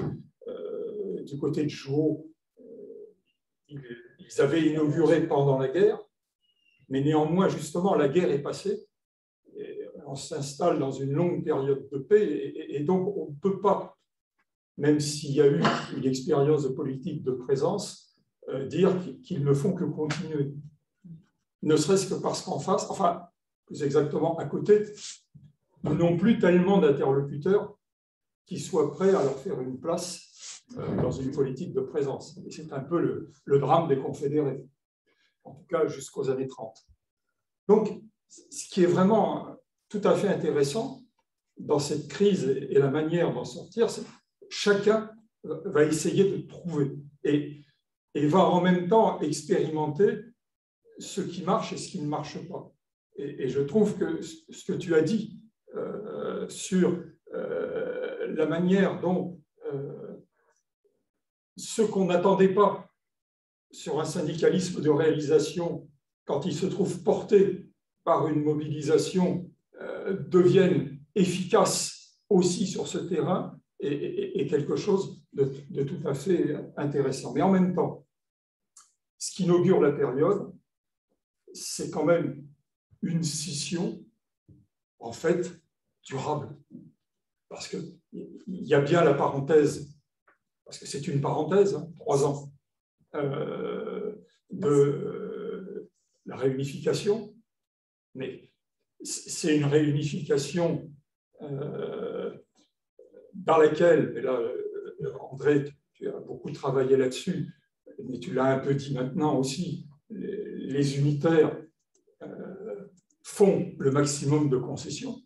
du côté de Jouot, ils avaient inauguré pendant la guerre, mais néanmoins, justement, la guerre est passée. Et on s'installe dans une longue période de paix, et donc on ne peut pas, même s'il y a eu une expérience de politique de présence, dire qu'ils ne font que continuer. Ne serait-ce que parce qu'en face, enfin, plus exactement à côté, ils n'ont plus tellement d'interlocuteurs qui soient prêts à leur faire une place dans une politique de présence. Et c'est un peu le drame des confédérés, en tout cas jusqu'aux années 30. Donc, ce qui est vraiment tout à fait intéressant dans cette crise et la manière d'en sortir, c'est que chacun va essayer de trouver et va en même temps expérimenter ce qui marche et ce qui ne marche pas. Et je trouve que ce que tu as dit sur la manière dont ce qu'on n'attendait pas sur un syndicalisme de réalisation, quand il se trouve porté par une mobilisation, deviennent efficaces aussi sur ce terrain est quelque chose de tout à fait intéressant. Mais en même temps, ce qui inaugure la période, c'est quand même une scission, en fait, durable. Parce qu'il y a bien la parenthèse, parce que c'est une parenthèse, 3 ans, de la réunification, mais c'est une réunification dans laquelle, et là, André, tu as beaucoup travaillé là-dessus, mais tu l'as un peu dit maintenant aussi, les unitaires font le maximum de concessions.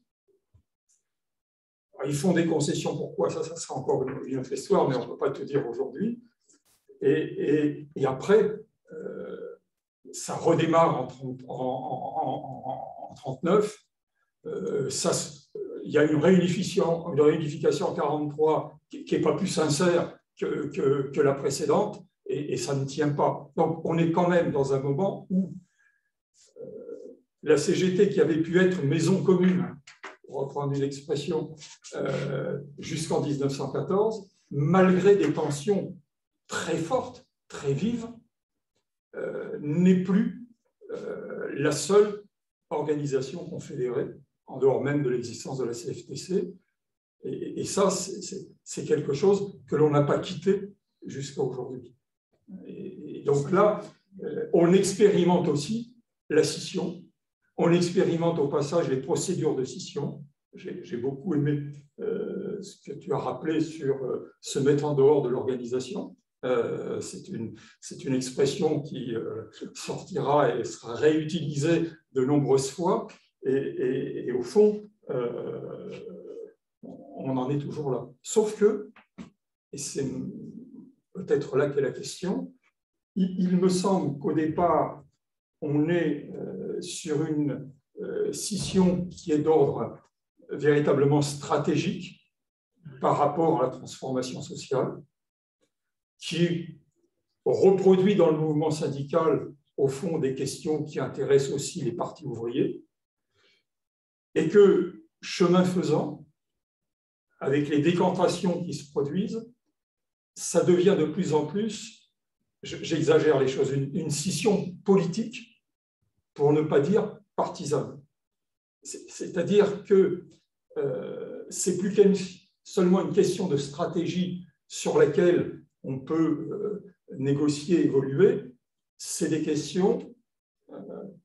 Alors, ils font des concessions, pourquoi? Ça sera encore une autre histoire, mais on ne peut pas te dire aujourd'hui. Et après, ça redémarre en 1939. Il y a une réunification en 1943 qui n'est pas plus sincère que la précédente, et ça ne tient pas. Donc, on est quand même dans un moment où la CGT, qui avait pu être une maison commune, pour reprendre une expression, jusqu'en 1914, malgré des tensions très fortes, très vives, n'est plus la seule organisation confédérée, en dehors même de l'existence de la CFTC. Et ça, c'est quelque chose que l'on n'a pas quitté jusqu'à aujourd'hui. Et donc là, on expérimente aussi la scission, on expérimente au passage les procédures de scission. J'ai beaucoup aimé ce que tu as rappelé sur se mettre en dehors de l'organisation. C'est une expression qui sortira et sera réutilisée de nombreuses fois. Et au fond, on en est toujours là. Sauf que, et c'est peut-être là qu'est la question, il me semble qu'au départ, on est sur une scission qui est d'ordre véritablement stratégique par rapport à la transformation sociale, qui reproduit dans le mouvement syndical, au fond, des questions qui intéressent aussi les partis ouvriers, et que, chemin faisant, avec les décantations qui se produisent, ça devient de plus en plus, j'exagère les choses, une scission politique, pour ne pas dire partisane. C'est-à-dire que c'est plus seulement une question de stratégie sur laquelle on peut négocier, évoluer, c'est des questions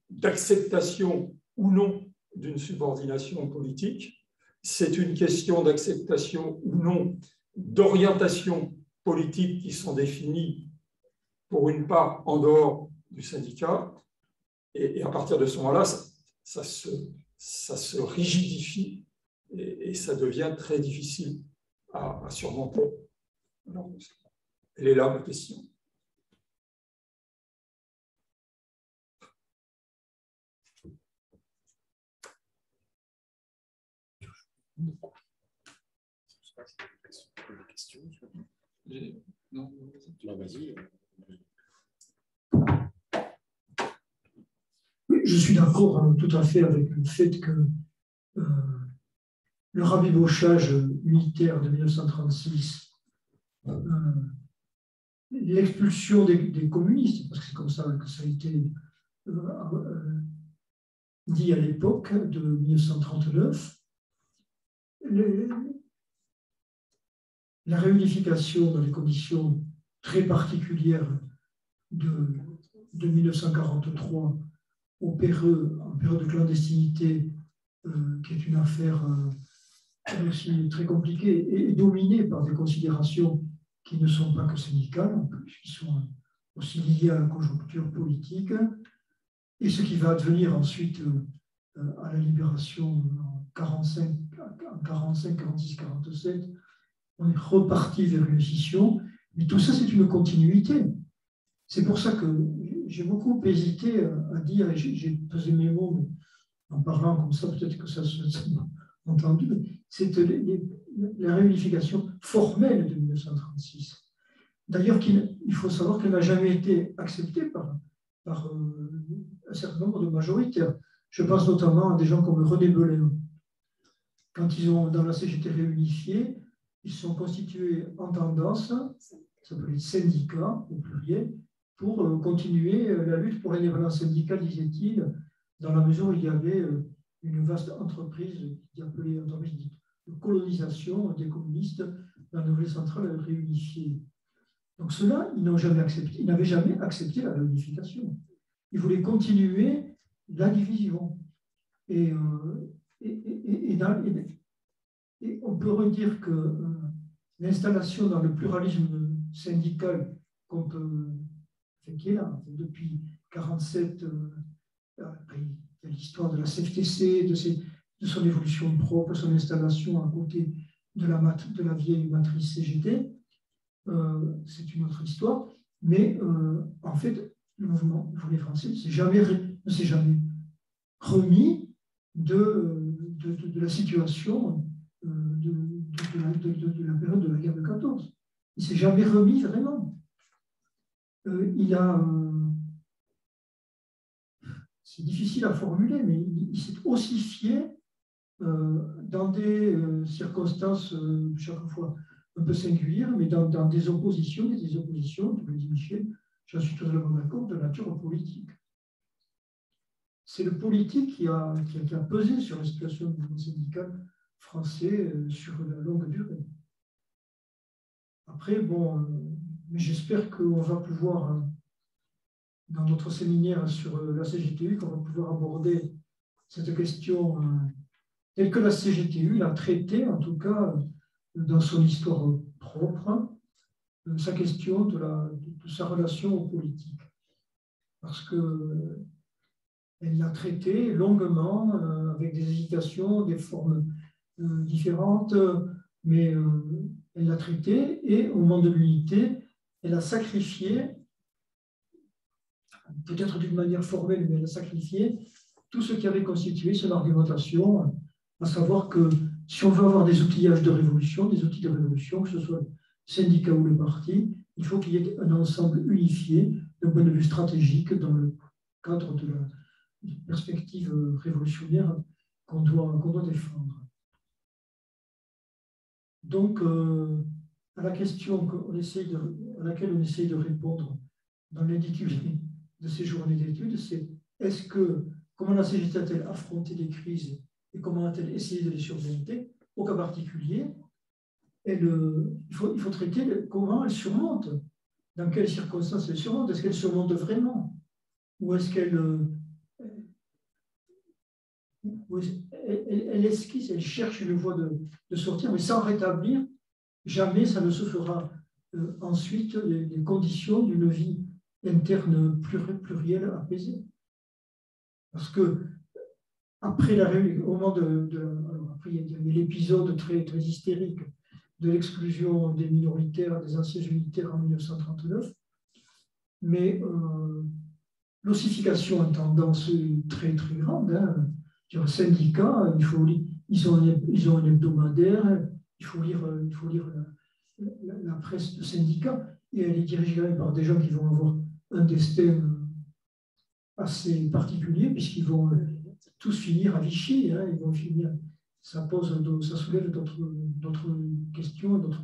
d'acceptation ou non d'une subordination politique c'est une question d'acceptation ou non d'orientation politique qui sont définies pour une part en dehors du syndicat. Et à partir de ce moment-là, ça se rigidifie et ça devient très difficile à surmonter. Alors, elle est là, ma question. Non, vas-y. Je suis d'accord tout à fait avec le fait que le rabibochage militaire de 1936, l'expulsion des communistes, parce que c'est comme ça que ça a été dit à l'époque de 1939, la réunification dans des conditions très particulières de 1943 en période de clandestinité, qui est une affaire aussi très compliquée et dominée par des considérations qui ne sont pas que syndicales, en plus, qui sont aussi liées à la conjoncture politique, et ce qui va advenir ensuite à la libération en 45, 46, 47, on est reparti vers une scission, mais tout ça, c'est une continuité. C'est pour ça que j'ai beaucoup hésité à dire, et j'ai pesé mes mots, mais en parlant comme ça, peut-être que ça m'a entendu, mais c'est la réunification formelle de 1936. D'ailleurs, il faut savoir qu'elle n'a jamais été acceptée par un certain nombre de majoritaires. Je pense notamment à des gens comme René Belin. Quand ils ont, dans la CGT réunifiée, ils sont constitués en tendance, ça s'appelait syndicat au pluriel, pour continuer la lutte pour l'indépendance syndicale, disait-il, dans la mesure où il y avait une vaste entreprise qui appelait entreprise de colonisation des communistes dans la nouvelle centrale réunifiée. Donc ceux-là, ils n'avaient jamais accepté la réunification. Ils voulaient continuer la division. Et on peut redire que l'installation dans le pluralisme syndical qui est là depuis 1947, il y a l'histoire de la CFTC, de son évolution propre, son installation à côté de la vieille matrice CGT, c'est une autre histoire, mais en fait, le mouvement ouvrier français ne s'est jamais remis de la situation de la période de la guerre de 14. Il ne s'est jamais remis vraiment. C'est difficile à formuler, mais il s'est ossifié dans des circonstances chaque fois un peu singulières, mais dans des oppositions, tu le dis Michel, j'en suis totalement d'accord, de nature politique. C'est le politique qui a pesé sur la situation du mouvement syndical français sur la longue durée. Après, mais j'espère qu'on va pouvoir, dans notre séminaire sur la CGTU, qu'on va pouvoir aborder cette question telle que la CGTU l'a traitée, en tout cas dans son histoire propre, sa question de sa relation aux politiques. Parce qu'elle l'a traitée longuement, avec des hésitations, des formes différentes, mais elle l'a traitée et au moment de l'unité, elle a sacrifié, peut-être d'une manière formelle, mais elle a sacrifié tout ce qui avait constitué son argumentation, à savoir que si on veut avoir des outillages de révolution, des outils de révolution, que ce soit le syndicat ou le parti, il faut qu'il y ait un ensemble unifié d'un point de vue stratégique dans le cadre de la perspective révolutionnaire qu'on doit défendre. Donc, à la question à laquelle on essaye de répondre dans l'intitulé de ces journées d'études, c'est comment la CGT a-t-elle affronté des crises et comment a-t-elle essayé de les surmonter? Au cas particulier, il faut traiter comment elle surmonte, dans quelles circonstances elle surmonte, est-ce qu'elle surmonte vraiment? Ou est-ce qu'elle Oui, elle esquisse, elle cherche une voie de sortir, mais sans rétablir, jamais ça ne se fera. Ensuite, les conditions d'une vie interne plurielle apaisée. Parce que après au moment alors après, il y a l'épisode très, très hystérique de l'exclusion des minoritaires, des anciens unitaires en 1939, mais l'ossification a tendance très, très grande. Hein. Le syndicat, ils ont un hebdomadaire, il faut lire la presse de syndicat, et elle est dirigée par des gens qui vont avoir un destin assez particulier, puisqu'ils vont tous finir à Vichy, hein, ils vont finir, ça soulève d'autres questions, d'autres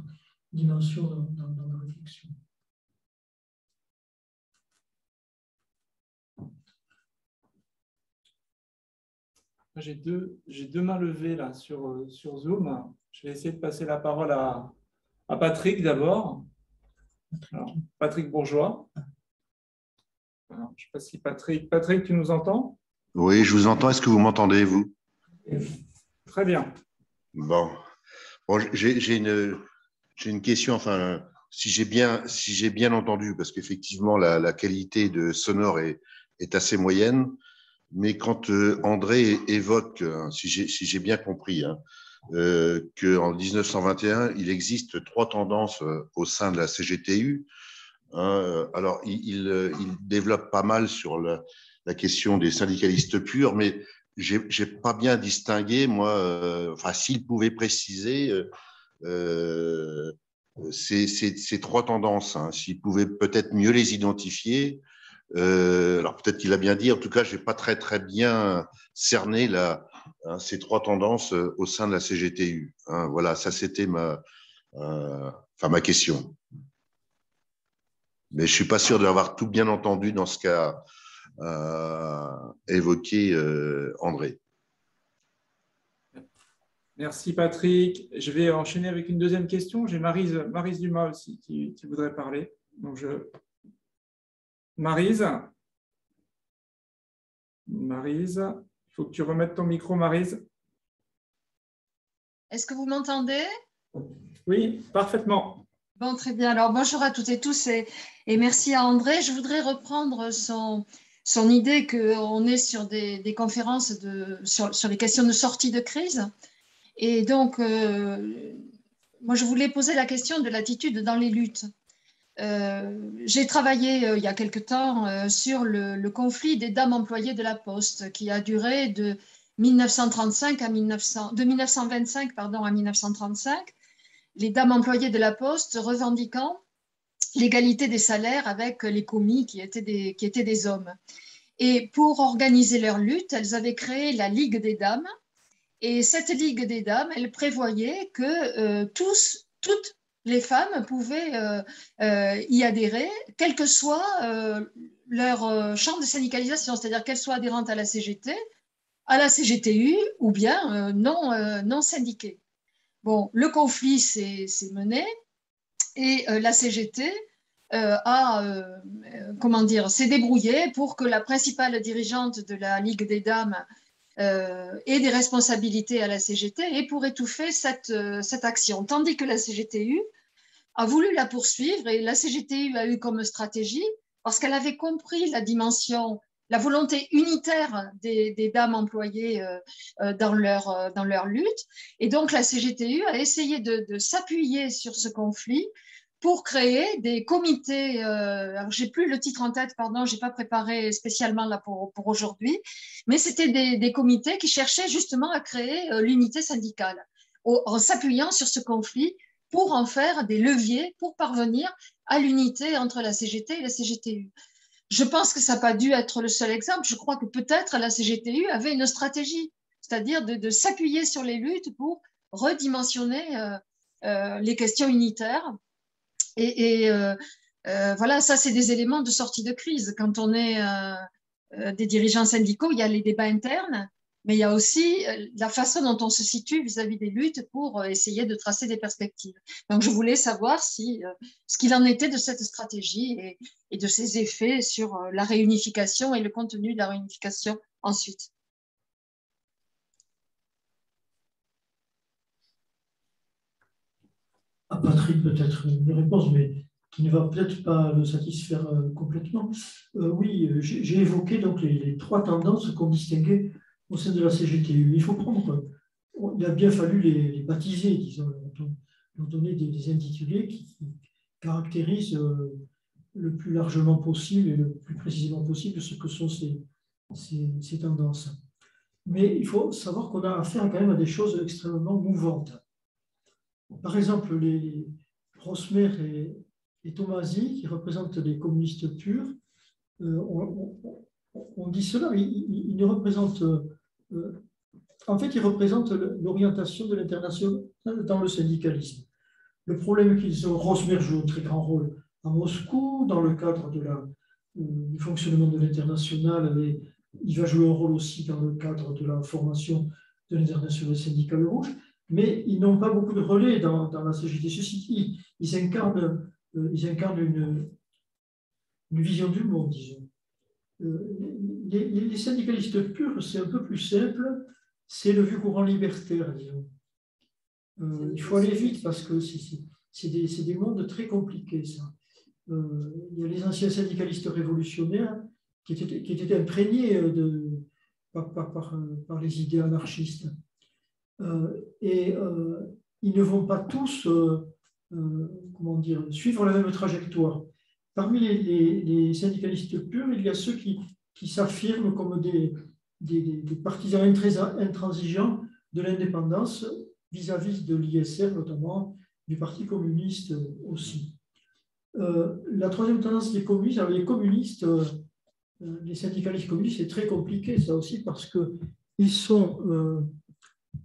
dimensions dans la réflexion. J'ai deux mains levées là sur Zoom. Je vais essayer de passer la parole à Patrick d'abord. Patrick Bourgeois. Alors, je ne sais pas si Patrick, tu nous entends? Oui, je vous entends. Est-ce que vous m'entendez, vous? Très bien. Bon, j'ai une question. Enfin, si j'ai bien entendu, parce qu'effectivement la qualité de sonore est assez moyenne. Mais quand André évoque, si j'ai bien compris, hein, qu'en 1921, il existe 3 tendances au sein de la CGTU. Hein, alors, il développe pas mal sur la question des syndicalistes purs, mais j'ai pas bien distingué, moi, enfin, s'il pouvait préciser ces 3 tendances, hein, s'il pouvait peut-être mieux les identifier. Alors peut-être qu'il a bien dit, en tout cas, je n'ai pas très bien cerné ces 3 tendances au sein de la CGTU. Hein, voilà, ça c'était ma question. Mais je ne suis pas sûr d'avoir tout bien entendu dans ce qu'a évoqué André. Merci Patrick. Je vais enchaîner avec une deuxième question. J'ai Maryse Dumas aussi qui voudrait parler. Donc Maryse, il faut que tu remettes ton micro, Maryse. Est-ce que vous m'entendez? Oui, parfaitement. Bon, très bien. Alors, bonjour à toutes et tous et merci à André. Je voudrais reprendre son idée qu'on est sur des conférences sur les questions de sortie de crise. Et donc, moi, je voulais poser la question de l'attitude dans les luttes. J'ai travaillé il y a quelque temps sur le conflit des dames employées de la Poste qui a duré de 1925 de 1925 à 1935. Les dames employées de la Poste revendiquant l'égalité des salaires avec les commis qui étaient des hommes. Et pour organiser leur lutte, elles avaient créé la Ligue des dames. Et cette Ligue des dames, elle prévoyait que toutes les femmes pouvaient y adhérer, quel que soit leur champ de syndicalisation, c'est-à-dire qu'elles soient adhérentes à la CGT, à la CGTU ou bien non syndiquées. Bon, le conflit s'est mené et la CGT s'est débrouillée pour que la principale dirigeante de la Ligue des dames ait des responsabilités à la CGT et pour étouffer cette action. Tandis que la CGTU a voulu la poursuivre et la CGTU a eu comme stratégie, parce qu'elle avait compris la volonté unitaire des dames employées dans leur lutte. Et donc, la CGTU a essayé de s'appuyer sur ce conflit pour créer des comités. Alors, j'ai plus le titre en tête, pardon, j'ai pas préparé spécialement là pour aujourd'hui, mais c'était des comités qui cherchaient justement à créer l'unité syndicale en s'appuyant sur ce conflit pour en faire des leviers pour parvenir à l'unité entre la CGT et la CGTU. Je pense que ça n'a pas dû être le seul exemple. Je crois que peut-être la CGTU avait une stratégie, c'est-à-dire de s'appuyer sur les luttes pour redimensionner les questions unitaires. Et voilà, ça, c'est des éléments de sortie de crise. Quand on est des dirigeants syndicaux, il y a les débats internes, mais il y a aussi la façon dont on se situe vis-à-vis des luttes pour essayer de tracer des perspectives. Donc, je voulais savoir ce qu'il en était de cette stratégie et de ses effets sur la réunification et le contenu de la réunification ensuite. à Patrick peut-être une réponse, mais qui ne va peut-être pas le satisfaire complètement. Oui, j'ai évoqué donc les trois tendances qu'on distinguait au sein de la CGTU. Il faut prendre, il a bien fallu les baptiser, disons, leur donner des intitulés qui caractérisent le plus largement possible et le plus précisément possible ce que sont ces tendances. Mais il faut savoir qu'on a affaire quand même à des choses extrêmement mouvantes. Par exemple, les Rosmer et Tomasi, qui représentent les communistes purs, on dit cela, mais ils ne représentent... en fait, ils représentent l'orientation de l'international dans le syndicalisme. Le problème qu'ils ont, Rosmer joue un très grand rôle à Moscou, dans le cadre du fonctionnement de l'international, mais il va jouer un rôle aussi dans le cadre de la formation de l'international syndical rouge, mais ils n'ont pas beaucoup de relais dans la CGT. Ceci dit, ils incarnent une vision du monde, disons. Les syndicalistes purs, c'est un peu plus simple, c'est le vieux courant libertaire, disons. Il faut aller vite parce que c'est des mondes très compliqués, ça. Il y a les anciens syndicalistes révolutionnaires qui étaient imprégnés par les idées anarchistes. Et ils ne vont pas tous comment dire, suivre la même trajectoire. Parmi les syndicalistes purs, il y a ceux qui s'affirment comme des partisans intransigeants de l'indépendance vis-à-vis de l'ISR, notamment du Parti communiste aussi. La troisième tendance des communistes, alors les communistes, les syndicalistes communistes, c'est très compliqué ça aussi parce qu'ils sont,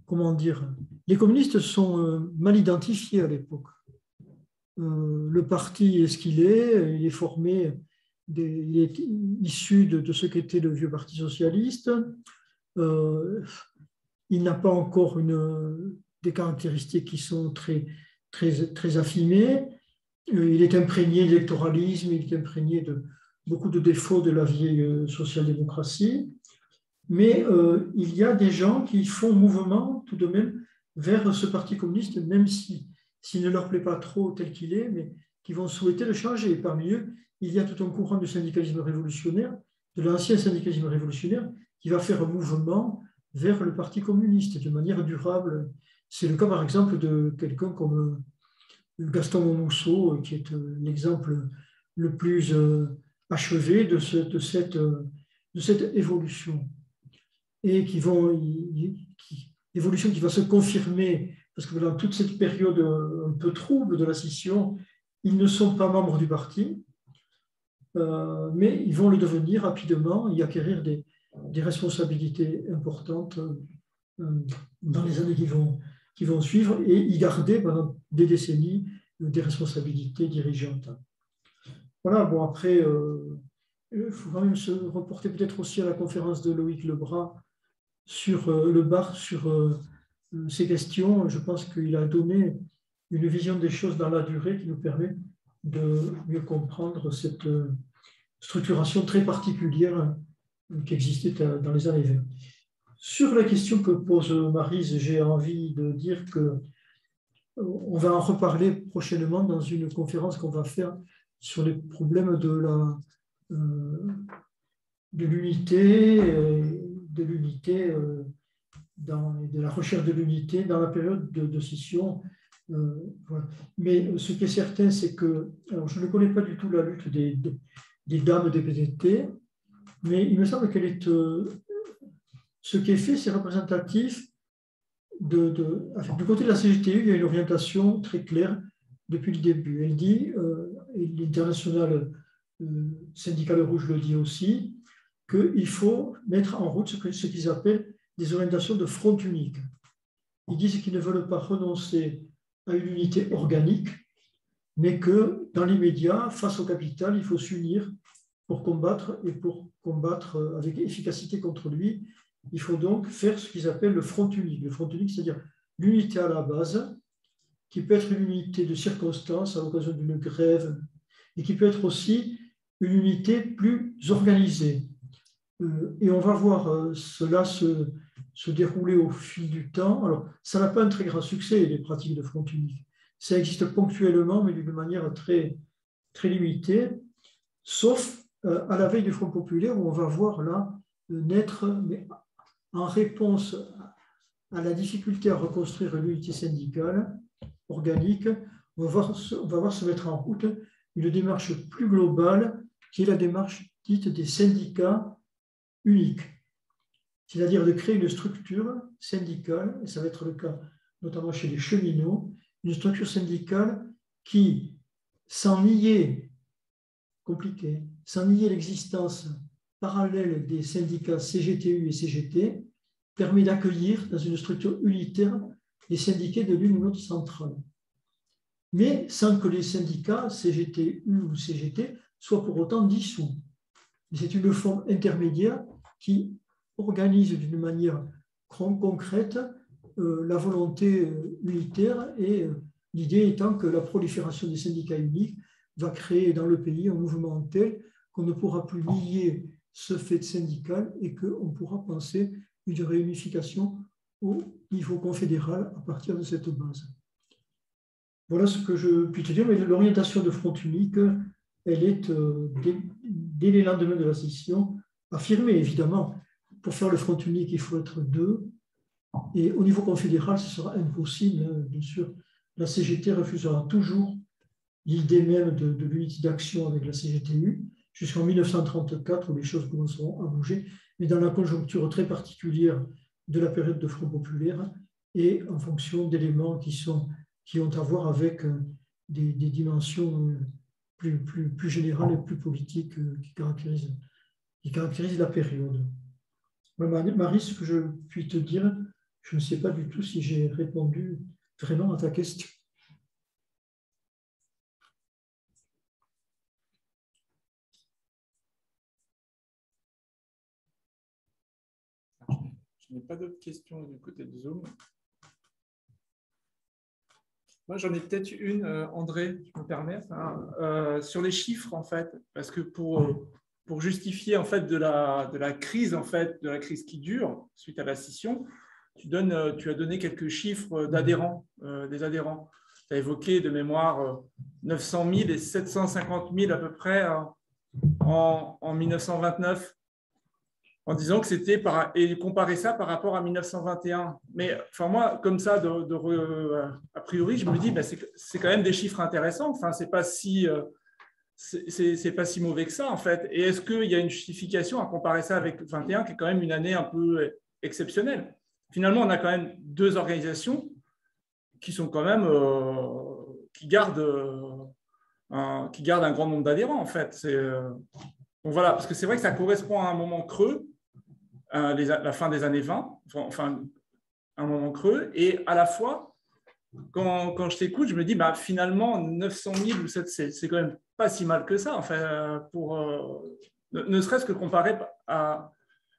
comment dire, les communistes sont mal identifiés à l'époque. Le parti est ce qu'il est, il est formé, il est issu de ce qu'était le vieux Parti socialiste. Il n'a pas encore des caractéristiques qui sont très, très, très affinées. Il est imprégné d'électoralisme, il est imprégné de beaucoup de défauts de la vieille social-démocratie. Mais il y a des gens qui font mouvement tout de même vers ce parti communiste, même s'il ne leur plaît pas trop tel qu'il est, mais qui vont souhaiter le changer. Et parmi eux, il y a tout un courant du syndicalisme révolutionnaire, de l'ancien syndicalisme révolutionnaire, qui va faire un mouvement vers le parti communiste de manière durable. C'est le cas, par exemple, de quelqu'un comme Gaston Monmousseau, qui est l'exemple le plus achevé de cette évolution. Et évolution qui va se confirmer, parce que dans toute cette période un peu trouble de la scission, ils ne sont pas membres du parti, mais ils vont le devenir rapidement, y acquérir des responsabilités importantes dans les années qui vont suivre et y garder pendant des décennies des responsabilités dirigeantes. Voilà, bon après, il faut quand même se reporter peut-être aussi à la conférence de Loïc Lebras sur ces questions. Je pense qu'il a donné une vision des choses dans la durée qui nous permet de mieux comprendre cette structuration très particulière qui existait dans les années 20. Sur la question que pose Maryse, j'ai envie de dire qu'on va en reparler prochainement dans une conférence qu'on va faire sur les problèmes de l'unité, de la recherche de l'unité dans la période de scission. Voilà. Mais ce qui est certain, c'est que, alors je ne connais pas du tout la lutte des dames des PTT, mais il me semble qu'elle est, ce qui est fait, c'est représentatif du côté de la CGTU, il y a une orientation très claire depuis le début. Elle dit, et l'international syndical rouge le dit aussi, qu'il faut mettre en route ce qu'ils appellent des orientations de front unique. Ils disent qu'ils ne veulent pas renoncer à une unité organique, mais que dans l'immédiat, face au capital, il faut s'unir pour combattre et pour combattre avec efficacité contre lui. Il faut donc faire ce qu'ils appellent le front unique. Le front unique, c'est-à-dire l'unité à la base, qui peut être une unité de circonstance à l'occasion d'une grève, et qui peut être aussi une unité plus organisée. Et on va voir cela se dérouler au fil du temps. Alors, ça n'a pas un très grand succès, les pratiques de front unique. Ça existe ponctuellement, mais d'une manière très, très limitée, sauf à la veille du Front populaire, où on va voir là naître, mais en réponse à la difficulté à reconstruire l'unité syndicale organique, on va voir se mettre en route une démarche plus globale, qui est la démarche dite des syndicats uniques, c'est-à-dire de créer une structure syndicale, et ça va être le cas notamment chez les cheminots, une structure syndicale qui, sans nier l'existence parallèle des syndicats CGTU et CGT, permet d'accueillir dans une structure unitaire les syndiqués de l'une ou l'autre centrale, mais sans que les syndicats CGTU ou CGT soient pour autant dissous. C'est une forme intermédiaire qui organise d'une manière concrète la volonté unitaire, et l'idée étant que la prolifération des syndicats uniques va créer dans le pays un mouvement tel qu'on ne pourra plus nier ce fait syndical et qu'on pourra penser une réunification au niveau confédéral à partir de cette base. Voilà ce que je puis te dire, mais l'orientation de Front unique, elle est, dès les lendemains de la session, affirmée, évidemment. Pour faire le Front unique, il faut être deux, et au niveau confédéral, ce sera impossible, bien sûr. La CGT refusera toujours l'idée même de l'unité d'action avec la CGTU, jusqu'en 1934, où les choses commenceront à bouger, mais dans la conjoncture très particulière de la période de Front populaire, et en fonction d'éléments qui ont à voir avec des dimensions plus générales et plus politiques qui caractérisent la période. Marie, ce que je puis te dire, je ne sais pas du tout si j'ai répondu vraiment à ta question. Je n'ai pas d'autres questions du côté de Zoom. Moi, j'en ai peut-être une, André, je me permets, sur les chiffres, en fait, parce que pour justifier en fait de la crise, en fait, de la crise qui dure suite à la scission, tu as donné quelques chiffres d'adhérents, des adhérents. Tu as évoqué de mémoire 900 000 et 750 000 à peu près en 1929. En disant que c'était et comparer ça par rapport à 1921. Mais enfin moi, comme ça, a priori, je me dis, c'est quand même des chiffres intéressants. Enfin, c'est pas si mauvais que ça en fait. Et est-ce qu'il y a une justification à comparer ça avec 21, qui est quand même une année un peu exceptionnelle? Finalement, on a quand même deux organisations qui sont quand même qui gardent un grand nombre d'adhérents en fait. Donc voilà, parce que c'est vrai que ça correspond à un moment creux. La fin des années 20, enfin un moment creux, et à la fois, quand je t'écoute, je me dis, finalement, 900 000, c'est quand même pas si mal que ça, enfin, ne serait-ce que comparé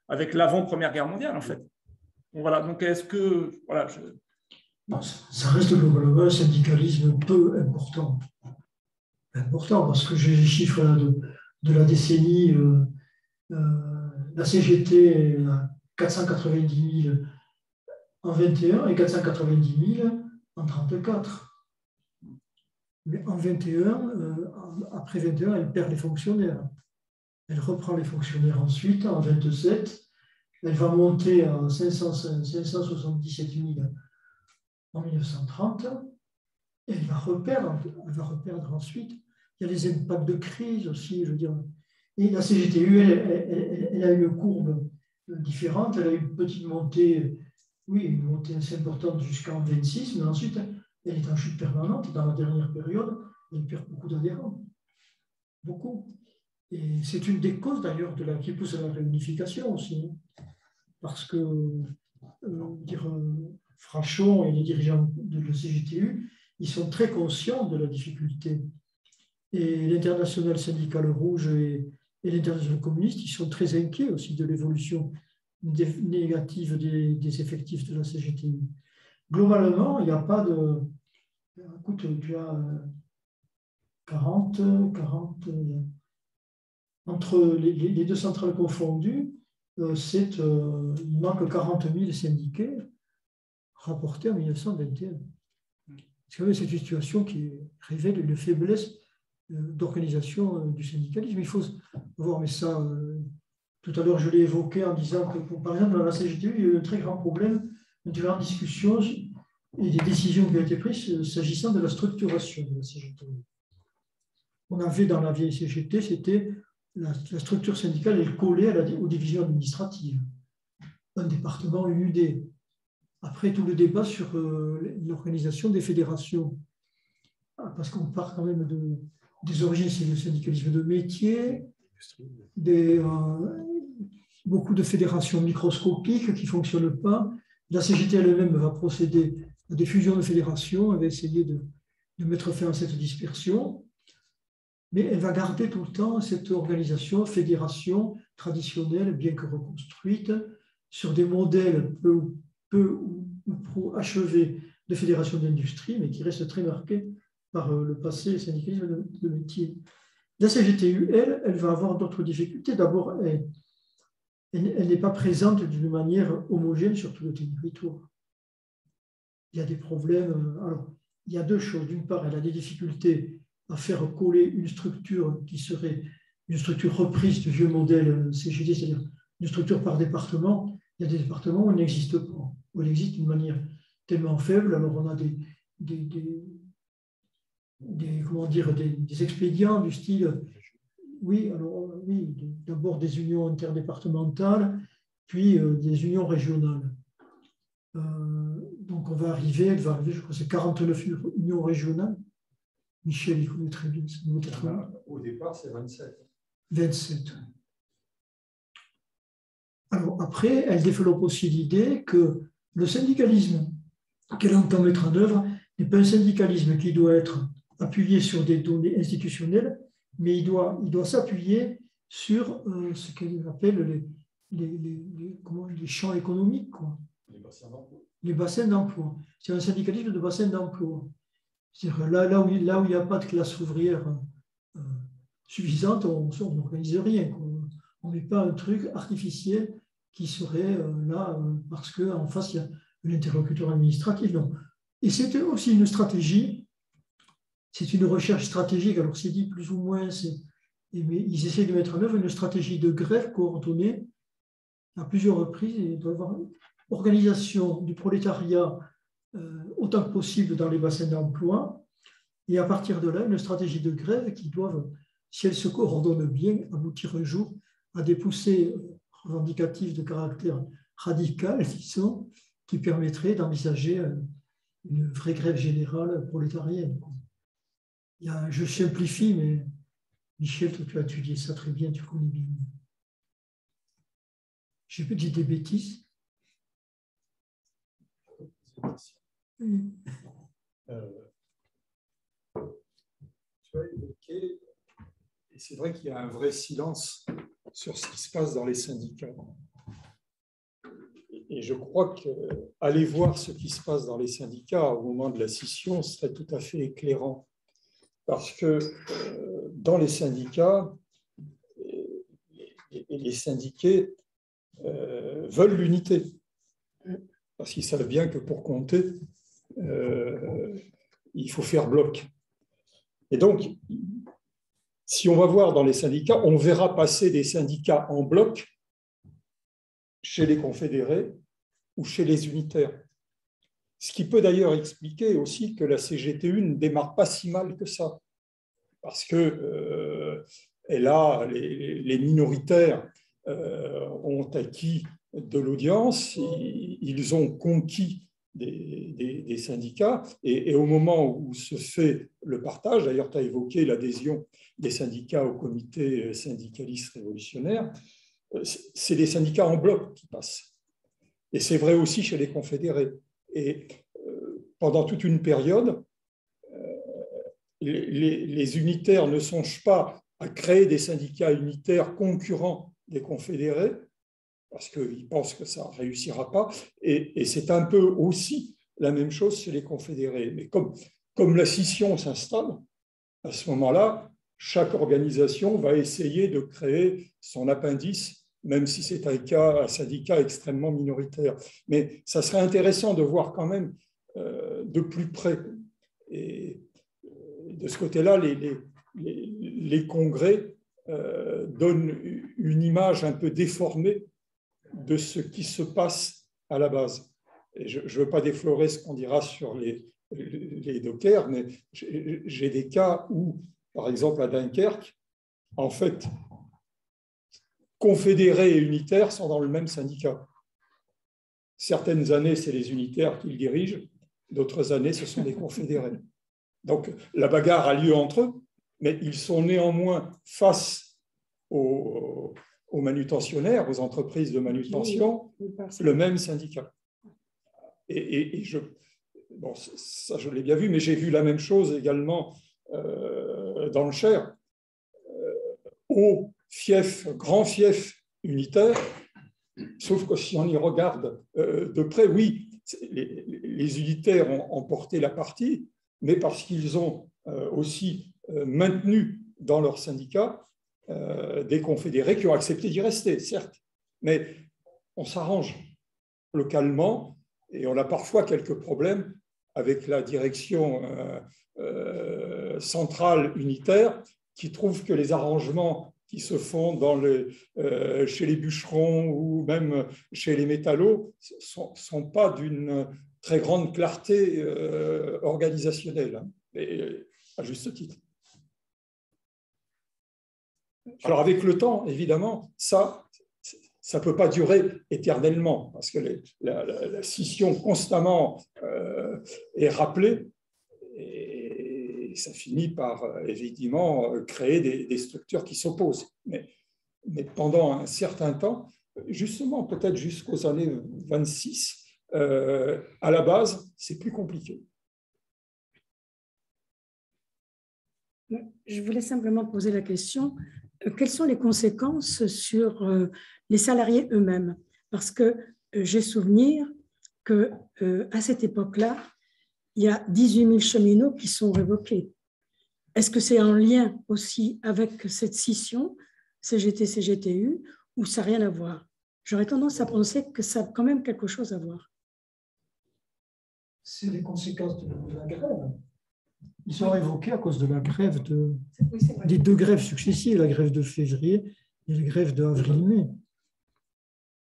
avec l'avant-première guerre mondiale, en fait. Donc, voilà, donc est-ce que... Voilà, ça reste globalement un syndicalisme peu important. Important, parce que j'ai les chiffres de la décennie... la CGT, 490 000 en 21 et 490 000 en 34. Mais en 21, après 21, elle perd les fonctionnaires. Elle reprend les fonctionnaires ensuite, en 27. Elle va monter à 577 000 en 1930. Et elle va reperdre ensuite. Il y a les impacts de crise aussi, je veux dire. Et la CGTU, elle a une courbe différente. Elle a une petite montée, une montée assez importante jusqu'en 26, mais ensuite, elle est en chute permanente. Dans la dernière période, elle perd beaucoup d'adhérents. Beaucoup. Et c'est une des causes d'ailleurs qui pousse à la réunification aussi. Parce que Frachon et les dirigeants de la CGTU, ils sont très conscients de la difficulté. Et l'Internationale syndicale rouge et l'Internationale communiste, ils sont très inquiets aussi de l'évolution négative des effectifs de la CGTU. Globalement, il n'y a pas de... Écoute, tu as 40 entre les deux centrales confondues, il manque 40 000 syndiqués rapportés en 1921. C'est une situation qui révèle une faiblesse d'organisation du syndicalisme. Il faut voir, mais ça, tout à l'heure, je l'ai évoqué en disant que, par exemple, dans la CGTU, il y a eu un très grand problème de la discussion et des décisions qui ont été prises s'agissant de la structuration de la CGTU. On avait dans la vieille CGT, c'était la structure syndicale, elle collait aux divisions administratives. Un département, une UD. Après, tout le débat sur l'organisation des fédérations. Parce qu'on part quand même des origines, c'est le syndicalisme de métier, beaucoup de fédérations microscopiques qui ne fonctionnent pas. La CGT elle-même va procéder à des fusions de fédérations, elle va essayer de mettre fin à cette dispersion, mais elle va garder tout le temps cette organisation, fédération traditionnelle, bien que reconstruite, sur des modèles peu ou pro achevés de fédération d'industrie, mais qui restent très marqués par le passé syndicalisme de métier. La CGTU, elle va avoir d'autres difficultés. D'abord, elle n'est pas présente d'une manière homogène sur tout le territoire. Il y a des problèmes. Alors, il y a deux choses. D'une part, elle a des difficultés à faire coller une structure qui serait une structure reprise du vieux modèle CGT, c'est-à-dire une structure par département. Il y a des départements où elle n'existe pas, où elle existe d'une manière tellement faible. Alors, on a des expédients du style, oui, d'abord des unions interdépartementales, puis des unions régionales. Donc elle va arriver, je crois que c'est 49 unions régionales. Michel, il connaît très bien. Au départ, c'est 27. 27. Alors après, elle développe aussi l'idée que le syndicalisme qu'elle entend mettre en œuvre n'est pas un syndicalisme qui doit être appuyé sur des données institutionnelles, mais il doit s'appuyer sur ce qu'elle appelle les champs économiques, quoi. Les bassins d'emploi. C'est un syndicalisme de bassins d'emploi. C'est-à-dire là où il n'y a pas de classe ouvrière suffisante, on n'organise rien, quoi. On ne met pas un truc artificiel qui serait là parce qu'en face, il y a un interlocuteur administratif. Non. Et c'est aussi une stratégie, c'est une recherche stratégique, alors c'est dit plus ou moins, mais ils essaient de mettre en œuvre une stratégie de grève coordonnée à plusieurs reprises. Il doit y avoir une organisation du prolétariat autant que possible dans les bassins d'emploi, et à partir de là, une stratégie de grève qui doivent, si elles se coordonnent bien, aboutir un jour à des poussées revendicatives de caractère radical, disons, qui permettraient d'envisager une vraie grève générale prolétarienne. Je simplifie, mais Michel, toi, tu as étudié ça très bien, tu connais bien. J'ai peut-être dit des bêtises. Tu as évoqué, et c'est vrai qu'il y a un vrai silence sur ce qui se passe dans les syndicats. Et je crois qu'aller voir ce qui se passe dans les syndicats au moment de la scission serait tout à fait éclairant. Parce que dans les syndicats, les syndiqués veulent l'unité. Parce qu'ils savent bien que pour compter, il faut faire bloc. Et donc, si on va voir dans les syndicats, on verra passer des syndicats en bloc chez les confédérés ou chez les unitaires. Ce qui peut d'ailleurs expliquer aussi que la CGTU ne démarre pas si mal que ça. Parce que les minoritaires ont acquis de l'audience, ils ont conquis des syndicats, et au moment où se fait le partage, d'ailleurs tu as évoqué l'adhésion des syndicats au comité syndicaliste révolutionnaire, c'est des syndicats en bloc qui passent. Et c'est vrai aussi chez les confédérés. Et pendant toute une période, les unitaires ne songent pas à créer des syndicats unitaires concurrents des confédérés, parce qu'ils pensent que ça ne réussira pas. Et c'est un peu aussi la même chose chez les confédérés. Mais comme la scission s'installe, à ce moment-là, chaque organisation va essayer de créer son appendice, même si c'est un syndicat extrêmement minoritaire. Mais ça serait intéressant de voir quand même de plus près Et de ce côté-là, les congrès donnent une image un peu déformée de ce qui se passe à la base. Et je ne veux pas déflorer ce qu'on dira sur les dockers, mais j'ai des cas où, par exemple à Dunkerque, en fait, confédérés et unitaires sont dans le même syndicat. Certaines années, c'est les unitaires qui le dirigent, d'autres années, ce sont les confédérés. Donc, la bagarre a lieu entre eux, mais ils sont néanmoins face aux manutentionnaires, aux entreprises de manutention, le même syndicat. Et bon, ça, je l'ai bien vu, mais j'ai vu la même chose également dans le Cher. Au fief, grand fief unitaire, sauf que si on y regarde de près, oui, les unitaires ont emporté la partie, mais parce qu'ils ont aussi maintenu dans leur syndicat des confédérés qui ont accepté d'y rester, certes, mais on s'arrange localement et on a parfois quelques problèmes avec la direction centrale unitaire qui trouve que les arrangements qui se font chez les bûcherons ou même chez les métallos ne sont pas d'une très grande clarté organisationnelle, hein, et à juste titre. Alors avec le temps, évidemment, ça ne peut pas durer éternellement, parce que la scission constamment est rappelée, et ça finit par, évidemment, créer des structures qui s'opposent. Mais pendant un certain temps, justement, peut-être jusqu'aux années 26, à la base, c'est plus compliqué. Je voulais simplement poser la question, quelles sont les conséquences sur les salariés eux-mêmes? Parce que j'ai souvenir qu'à cette époque-là, il y a 18 000 cheminots qui sont révoqués. Est-ce que c'est en lien aussi avec cette scission, CGT-CGTU, ou ça n'a rien à voir? J'aurais tendance à penser que ça a quand même quelque chose à voir. C'est les conséquences de la grève. Ils sont révoqués à cause de la grève des deux grèves successives, la grève de février et la grève d'avril-mai.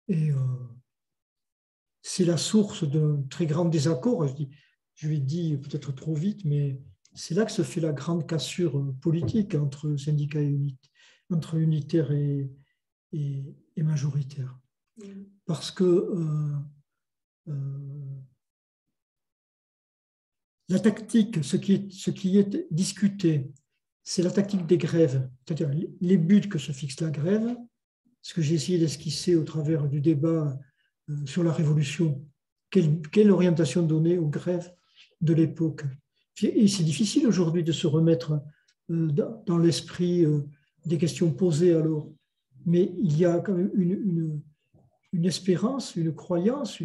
Et c'est la source d'un très grand désaccord. Je l'ai dit peut-être trop vite, mais c'est là que se fait la grande cassure politique entre syndicats et entre unitaires et majoritaires. Parce que la tactique, ce qui est discuté, c'est la tactique des grèves, c'est-à-dire les buts que se fixe la grève, ce que j'ai essayé d'esquisser au travers du débat sur la Révolution, quelle orientation donner aux grèves de l'époque. Et c'est difficile aujourd'hui de se remettre dans l'esprit des questions posées alors, mais il y a quand même une espérance, une croyance,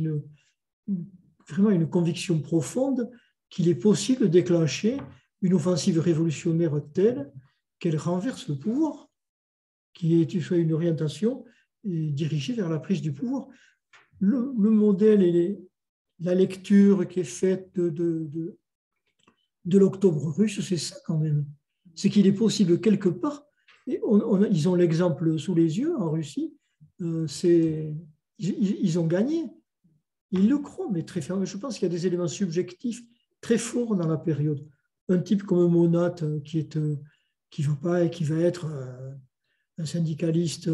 vraiment une conviction profonde qu'il est possible de déclencher une offensive révolutionnaire telle qu'elle renverse le pouvoir, qui est une orientation dirigée vers la prise du pouvoir. Le modèle et la lecture qui est faite de l'octobre russe, c'est ça quand même. C'est qu'il est possible quelque part, et ils ont l'exemple sous les yeux en Russie, ils ont gagné. Ils le croient, mais très fermement. Je pense qu'il y a des éléments subjectifs très forts dans la période. Un type comme Monat, qui va être un syndicaliste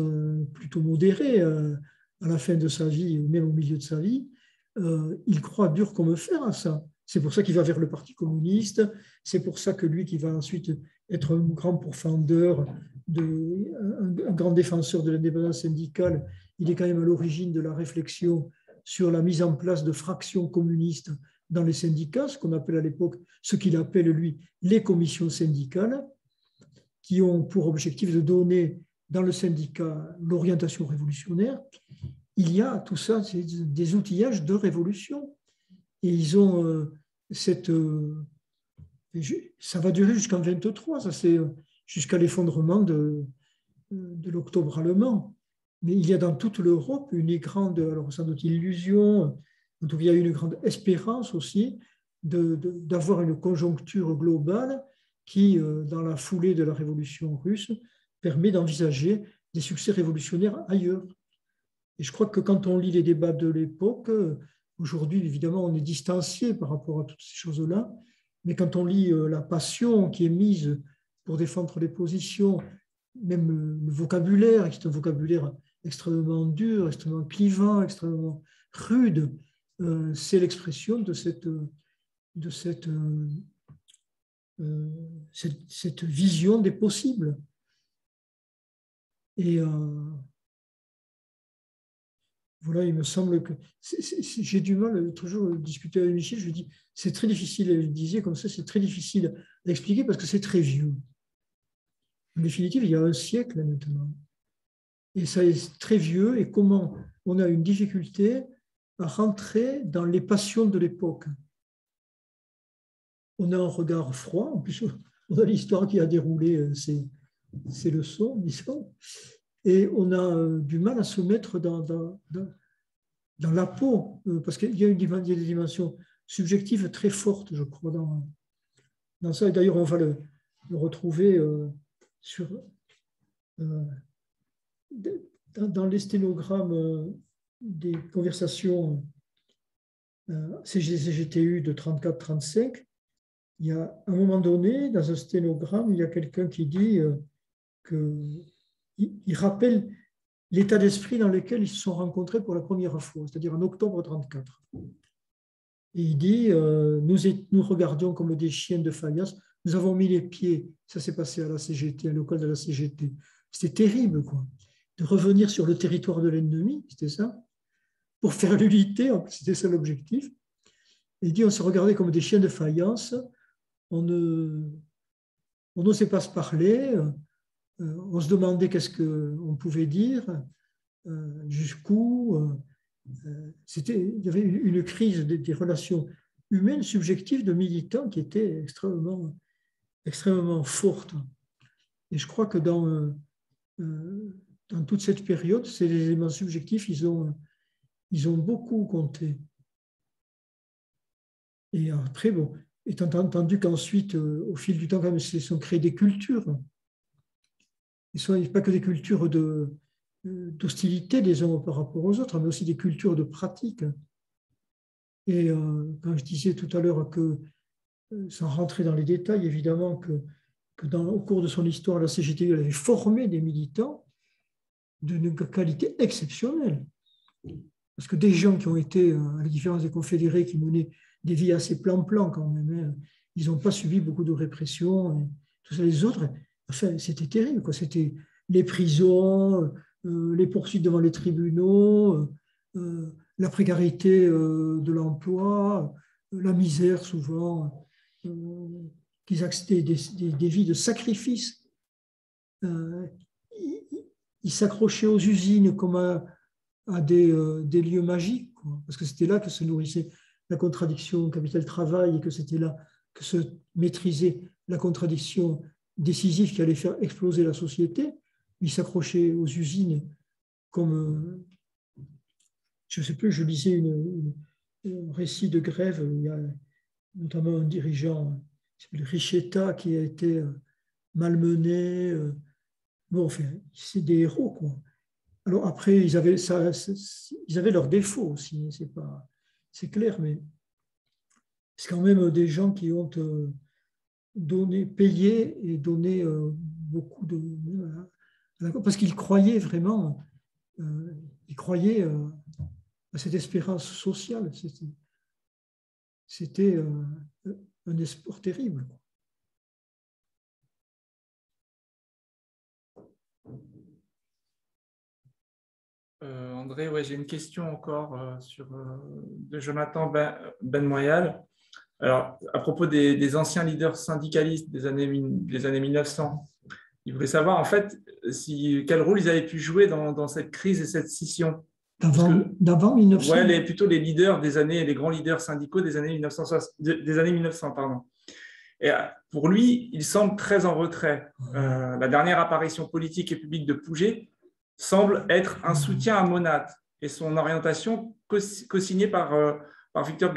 plutôt modéré à la fin de sa vie, ou même au milieu de sa vie, il croit dur comme fer à ça. C'est pour ça qu'il va vers le Parti communiste, c'est pour ça que lui qui va ensuite être un grand pourfendeur, un grand défenseur de l'indépendance syndicale, il est quand même à l'origine de la réflexion sur la mise en place de fractions communistes dans les syndicats, ce qu'on appelle à l'époque, ce qu'il appelle lui les commissions syndicales, qui ont pour objectif de donner dans le syndicat l'orientation révolutionnaire. Il y a tout ça, c'est des outillages de révolution. Et ils ont ça va durer jusqu'en 1923, ça c'est jusqu'à l'effondrement de l'octobre allemand. Mais il y a dans toute l'Europe une grande, alors sans doute illusion, en tout cas il y a une grande espérance aussi d'avoir une conjoncture globale qui, dans la foulée de la révolution russe, permet d'envisager des succès révolutionnaires ailleurs. Et je crois que quand on lit les débats de l'époque, aujourd'hui, évidemment, on est distancié par rapport à toutes ces choses-là, mais quand on lit la passion qui est mise pour défendre les positions, même le vocabulaire, qui est un vocabulaire extrêmement dur, extrêmement clivant, extrêmement rude, c'est l'expression de cette vision des possibles. Et voilà, il me semble que j'ai du mal, toujours discuter avec Michel, je lui dis, c'est très difficile, je disais comme ça, c'est très difficile à expliquer parce que c'est très vieux. En définitive, il y a un siècle maintenant. Et ça est très vieux, et comment on a une difficulté à rentrer dans les passions de l'époque. On a un regard froid, en plus on a l'histoire qui a déroulé ces leçons, disons, et on a du mal à se mettre dans la peau, parce qu'il y a des dimensions subjectives très fortes, je crois, dans ça. Et d'ailleurs, on va le retrouver dans les sténogrammes des conversations CGTU de 34-35. Il y a un moment donné, dans un sténogramme, il y a quelqu'un qui dit qu'il rappelle l'état d'esprit dans lequel ils se sont rencontrés pour la première fois, c'est-à-dire en octobre 1934. Et il dit nous regardions comme des chiens de faïence, nous avons mis les pieds, ça s'est passé à la CGT, à l'école de la CGT. C'était terrible, quoi, de revenir sur le territoire de l'ennemi, c'était ça, pour faire l'unité, c'était ça l'objectif. Et il dit on se regardait comme des chiens de faïence, on n'osait pas se parler, on se demandait qu'est-ce qu'on pouvait dire, jusqu'où. Il y avait une crise des relations humaines subjectives de militants qui était extrêmement forte. Et je crois que dans toute cette période, ces éléments subjectifs, ils ont beaucoup compté. Et après, bon, étant entendu qu'ensuite, au fil du temps, quand même, se sont créées des cultures. Il ne sont pas que des cultures d'hostilité des uns par rapport aux autres, mais aussi des cultures de pratique. Et quand je disais tout à l'heure que, sans rentrer dans les détails, évidemment que au cours de son histoire, la CGT avait formé des militants d'une qualité exceptionnelle. Parce que des gens qui ont été, à la différence des confédérés, qui menaient des vies assez plan-plan quand même, ils n'ont pas subi beaucoup de répression. Et tout ça, les autres, enfin, c'était terrible, quoi. C'était les prisons, les poursuites devant les tribunaux, la précarité de l'emploi, la misère souvent, qu'ils acceptaient des vies de sacrifice. Ils s'accrochaient aux usines comme à des lieux magiques, quoi, parce que c'était là que se nourrissait la contradiction capital-travail et que c'était là que se maîtrisait la contradiction décisive qui allait faire exploser la société. Ils s'accrochaient aux usines comme, je ne sais plus, je lisais un récit de grève, il y a notamment un dirigeant, Richetta, qui a été malmené. Bon, enfin, c'est des héros, quoi. Alors après, ils avaient leurs défauts aussi, c'est clair, mais c'est quand même des gens qui ont payé et donné beaucoup de... Parce qu'ils croyaient vraiment, ils croyaient à cette espérance sociale. C'était un espoir terrible. André, ouais, j'ai une question encore de Jonathan Benmoyal. Alors, à propos des anciens leaders syndicalistes des années 1900, il voulait savoir en fait quel rôle ils avaient pu jouer dans cette crise et cette scission. D'avant 1900. Ouais, plutôt les leaders les grands leaders syndicaux des années 1900, pardon. Et pour lui, il semble très en retrait. La dernière apparition politique et publique de Pouget semble être un soutien à Monat et son orientation co-signée par Victor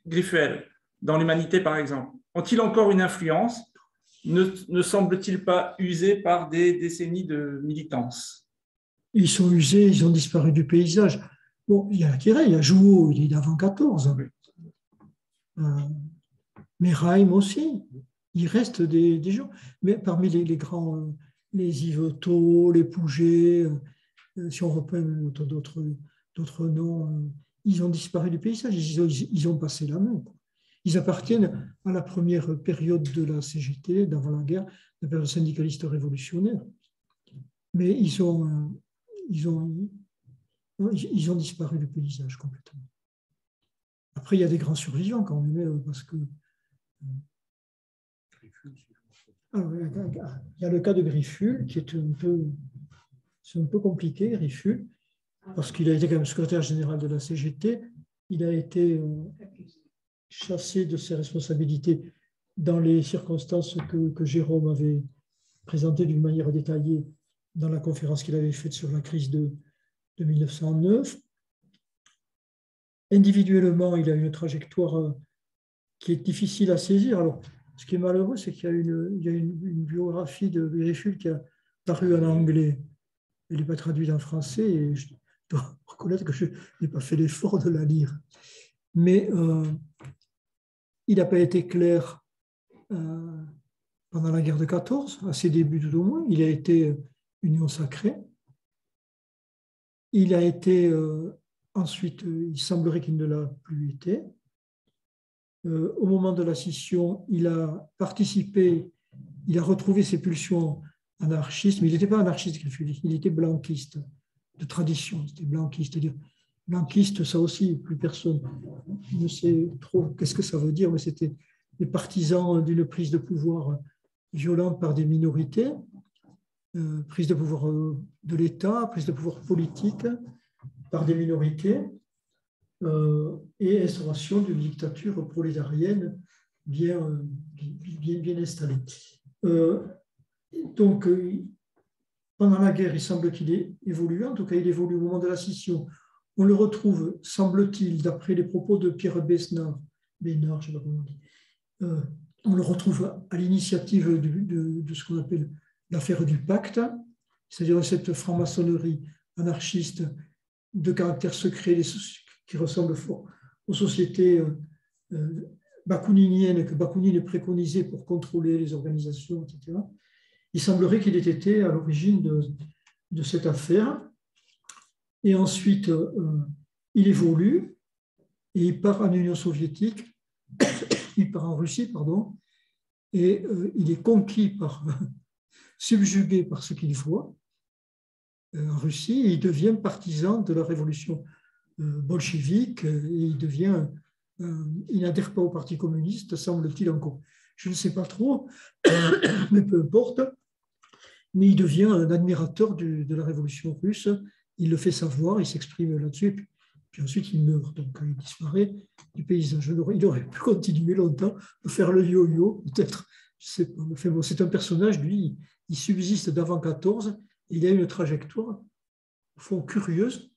Griffuel. dans l'humanité, par exemple, ont-ils encore une influence? Ne semblent-ils pas usés par des décennies de militance? Ils sont usés, ils ont disparu du paysage. Bon, il y a Kéré, il y a Jouot, il est d'avant 14. Mais Raïm aussi. Il reste des gens. Mais parmi les grands, les Yvetot, les Pouget, si on reprend d'autres noms, ils ont disparu du paysage. Ils ont passé la main. Ils appartiennent à la première période de la CGT, d'avant la guerre, la période syndicaliste révolutionnaire. Mais ils ont disparu du paysage complètement. Après, il y a des grands survivants quand même, parce que... il y a le cas de Grifful, qui est un peu compliqué, Grifful, parce qu'il a été quand même secrétaire général de la CGT. Il a été chassé de ses responsabilités dans les circonstances que Jérôme avait présentées d'une manière détaillée dans la conférence qu'il avait faite sur la crise de 1909. Individuellement, il a une trajectoire qui est difficile à saisir. Alors, ce qui est malheureux, c'est qu'il y a une biographie de Grifful qui a paru en anglais. Elle n'est pas traduite en français et je dois reconnaître que je n'ai pas fait l'effort de la lire. Mais il n'a pas été clair pendant la guerre de 14, à ses débuts tout au moins. Il a été Union sacrée. Il a été ensuite, il semblerait qu'il ne l'a plus été. Au moment de la scission, il a participé, il a retrouvé ses pulsions anarchistes, mais il n'était pas anarchiste, il était blanquiste de tradition, c'était blanquiste. C'est-à-dire, blanquiste, ça aussi, plus personne ne sait trop qu'est-ce que ça veut dire, mais c'était des partisans d'une prise de pouvoir violente par des minorités, prise de pouvoir de l'État, prise de pouvoir politique par des minorités, et instauration d'une dictature prolétarienne bien installée. Donc, pendant la guerre, il semble qu'il ait évolué, en tout cas, il évolue au moment de la scission. On le retrouve, semble-t-il, d'après les propos de Pierre Besnard, je ne sais pas comment on dit, on le retrouve à l'initiative de ce qu'on appelle l'affaire du pacte, c'est-à-dire cette franc-maçonnerie anarchiste de caractère secret qui ressemble fort aux sociétés bakouniniennes que Bakounine préconisait pour contrôler les organisations, etc. Il semblerait qu'il ait été à l'origine de cette affaire. Et ensuite, il évolue et il part en Union soviétique, il part en Russie, pardon, et il est conquis subjugué par ce qu'il voit en Russie, et il devient partisan de la révolution bolchevique, et il n'adhère pas au Parti communiste, semble-t-il encore. Je ne sais pas trop, mais peu importe. Mais il devient un admirateur de la révolution russe. Il le fait savoir, il s'exprime là-dessus, puis ensuite il meurt. Donc il disparaît du paysage. Il aurait pu continuer longtemps à faire le yo-yo, peut-être. Je sais pas. Enfin, bon, c'est un personnage, lui, il subsiste d'avant 14. Il a une trajectoire, au fond, curieuse,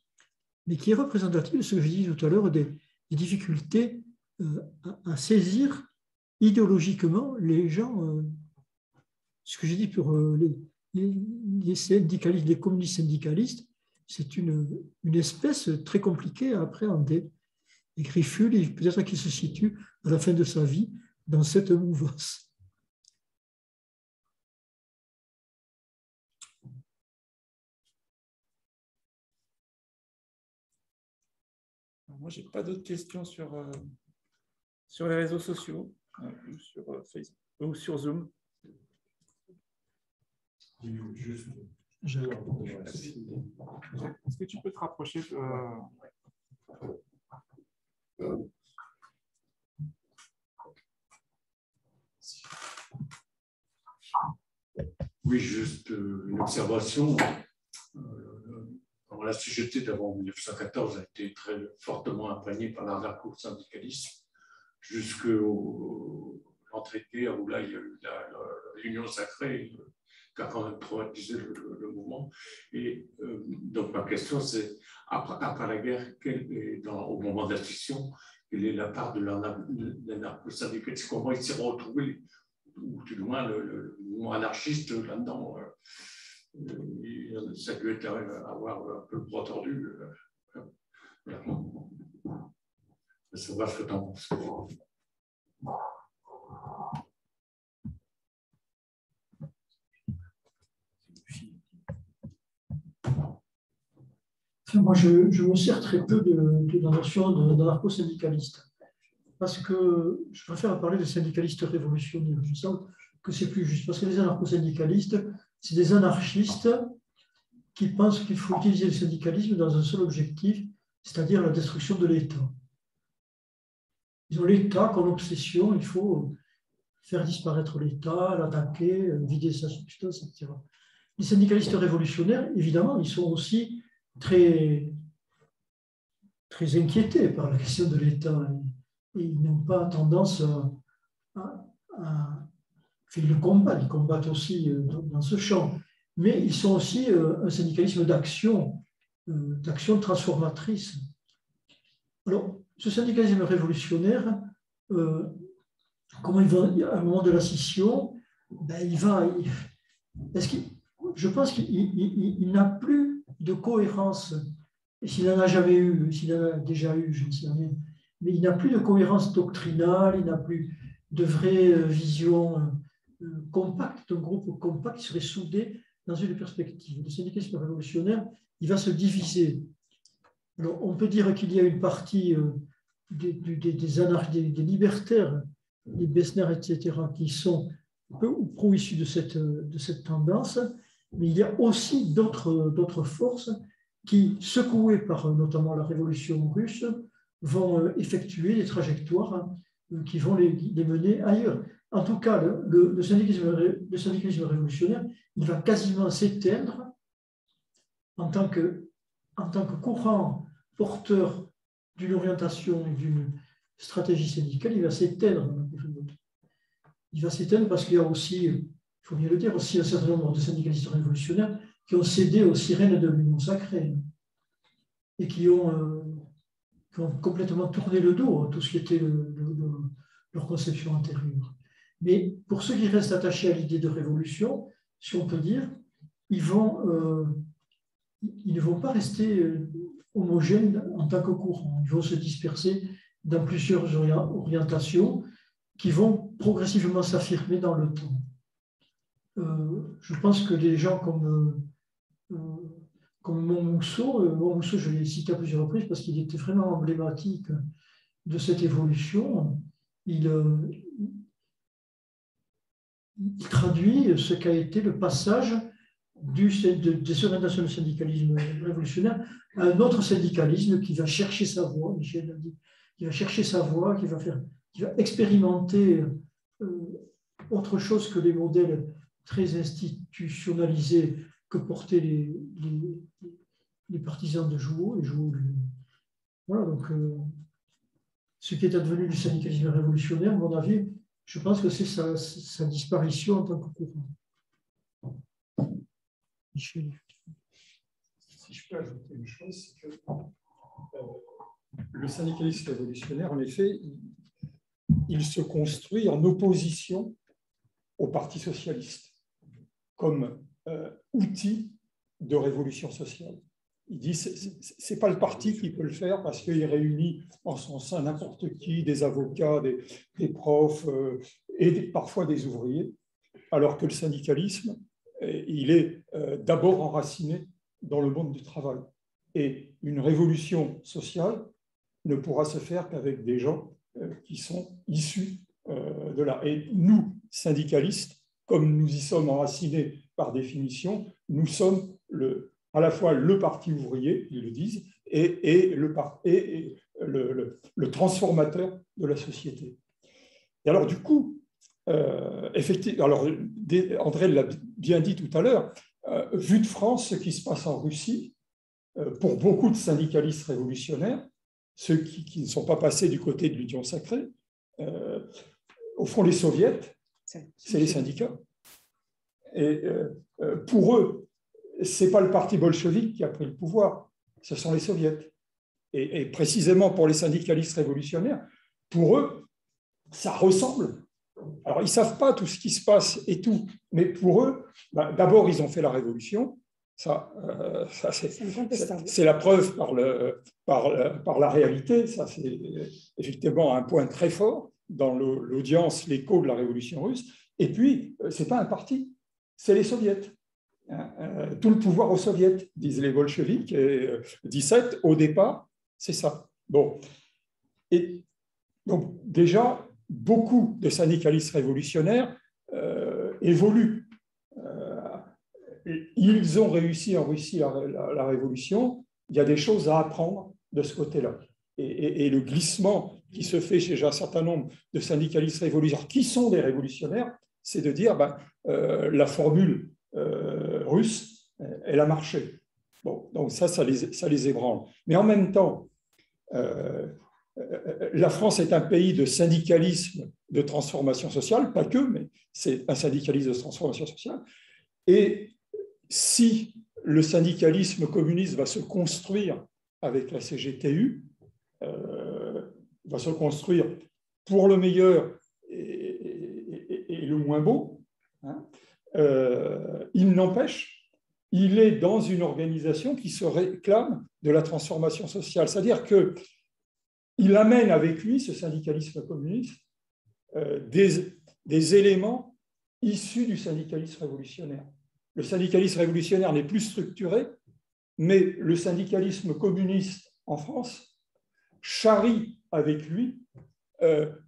mais qui est représentative de ce que je disais tout à l'heure, des difficultés à saisir idéologiquement les gens. Ce que j'ai dit pour les syndicalistes, les communistes syndicalistes, c'est une espèce très compliquée à appréhender. Et Grifful, peut-être qu'il se situe à la fin de sa vie dans cette mouvance. Moi, je n'ai pas d'autres questions sur les réseaux sociaux, ou sur Facebook, ou sur Zoom. Est-ce que tu peux te rapprocher Oui, juste une observation. La CGT d'avant 1914 a été très fortement imprégnée par l'anarcho-syndicalisme jusqu'à l'entrée de guerre où là il y a eu l'Union sacrée qui a quand même traumatisé le mouvement. Et donc ma question c'est, après la guerre, au moment de la scission, quelle est la part de l'anarcho-syndicalisme, comment il s'est retrouvé, ou du moins le mouvement anarchiste là-dedans. Ça a dû être avoir un peu le bras tordu. Voilà. C'est vrai ce que tu en penses. Moi, je me sers très peu de la notion d'anarcho-syndicaliste, parce que je préfère parler de syndicalistes révolutionnaires. Je sens que c'est plus juste, parce que les anarcho-syndicalistes, c'est des anarchistes qui pensent qu'il faut utiliser le syndicalisme dans un seul objectif, c'est-à-dire la destruction de l'État. Ils ont l'État comme obsession, il faut faire disparaître l'État, l'attaquer, vider sa substance, etc. Les syndicalistes révolutionnaires, évidemment, ils sont aussi très inquiétés par la question de l'État. Et ils n'ont pas tendance ils combattent aussi dans ce champ. Mais ils sont aussi un syndicalisme d'action transformatrice. Alors, ce syndicalisme révolutionnaire, comment il va, à un moment de la scission, je pense qu'il n'a plus de cohérence. Et s'il en a jamais eu, s'il en a déjà eu, je ne sais rien, mais il n'a plus de cohérence doctrinale, il n'a plus de vraie vision compacte, d'un groupe compact qui serait soudé dans une perspective. Le syndicalisme révolutionnaire, il va se diviser. Alors, on peut dire qu'il y a une partie des libertaires, les Besnér, etc., qui sont peu ou prou issus de cette tendance, mais il y a aussi d'autres forces qui, secouées par notamment la révolution russe, vont effectuer des trajectoires qui vont les mener ailleurs. En tout cas, le syndicalisme révolutionnaire, il va quasiment s'éteindre en tant que courant porteur d'une orientation et d'une stratégie syndicale, il va s'éteindre dans la période. Il va s'éteindre parce qu'il y a aussi, il faut bien le dire, aussi un certain nombre de syndicalistes révolutionnaires qui ont cédé aux sirènes de l'Union sacrée et qui ont complètement tourné le dos à tout ce qui était leur conception antérieure. Mais pour ceux qui restent attachés à l'idée de révolution, si on peut dire, ils ne vont pas rester homogènes en tant que courant. Ils vont se disperser dans plusieurs orientations qui vont progressivement s'affirmer dans le temps. Je pense que des gens comme Montmousseau, je l'ai cité à plusieurs reprises parce qu'il était vraiment emblématique de cette évolution. Il traduit ce qu'a été le passage des orientations du syndicalisme révolutionnaire à un autre syndicalisme qui va chercher sa voie, Michel l'a dit, qui va chercher sa voie, qui va expérimenter autre chose que les modèles très institutionnalisés que portaient les partisans de Jouhaux et Jouhaux lui-même. Voilà, donc ce qui est advenu du syndicalisme révolutionnaire, à mon avis, je pense que c'est sa disparition en tant que courant. Michel. Si je peux ajouter une chose, c'est que le syndicalisme révolutionnaire, en effet, il se construit en opposition au Parti socialiste comme outil de révolution sociale. Il dit que ce n'est pas le parti qui peut le faire parce qu'il réunit en son sein n'importe qui, des avocats, des profs et parfois des ouvriers, alors que le syndicalisme, il est d'abord enraciné dans le monde du travail. Et une révolution sociale ne pourra se faire qu'avec des gens qui sont issus de là. Et nous, syndicalistes, comme nous y sommes enracinés par définition, nous sommes à la fois le parti ouvrier, ils le disent, et le transformateur de la société. Et alors, du coup, effectivement, alors, André l'a bien dit tout à l'heure, vu de France, ce qui se passe en Russie, pour beaucoup de syndicalistes révolutionnaires, ceux qui ne sont pas passés du côté de l'Union sacrée, au fond, les soviets, c'est les syndicats. Et pour eux, ce n'est pas le parti bolchevique qui a pris le pouvoir, ce sont les soviets. Et précisément pour les syndicalistes révolutionnaires, pour eux, ça ressemble. Alors, ils ne savent pas tout ce qui se passe et tout, mais pour eux, d'abord, ils ont fait la révolution. Ça c'est la preuve par la réalité. Ça, c'est effectivement un point très fort dans l'audience, l'écho de la révolution russe. Et puis, ce n'est pas un parti, c'est les soviets. Tout le pouvoir aux soviets, disent les bolcheviks. Et 17, au départ, c'est ça. Bon. Et donc, déjà, beaucoup de syndicalistes révolutionnaires évoluent. Ils ont réussi en Russie la révolution. Il y a des choses à apprendre de ce côté-là. Et le glissement qui se fait chez un certain nombre de syndicalistes révolutionnaires, qui sont des révolutionnaires, c'est de dire la formule russe, elle a marché. Bon, donc ça les ébranle. Mais en même temps, la France est un pays de syndicalisme de transformation sociale, pas que, mais c'est un syndicalisme de transformation sociale. Et si le syndicalisme communiste va se construire avec la CGTU, va se construire pour le meilleur et le moins beau, il n'empêche, il est dans une organisation qui se réclame de la transformation sociale. C'est-à-dire qu'il amène avec lui, ce syndicalisme communiste, des éléments issus du syndicalisme révolutionnaire. Le syndicalisme révolutionnaire n'est plus structuré, mais le syndicalisme communiste en France charrie avec lui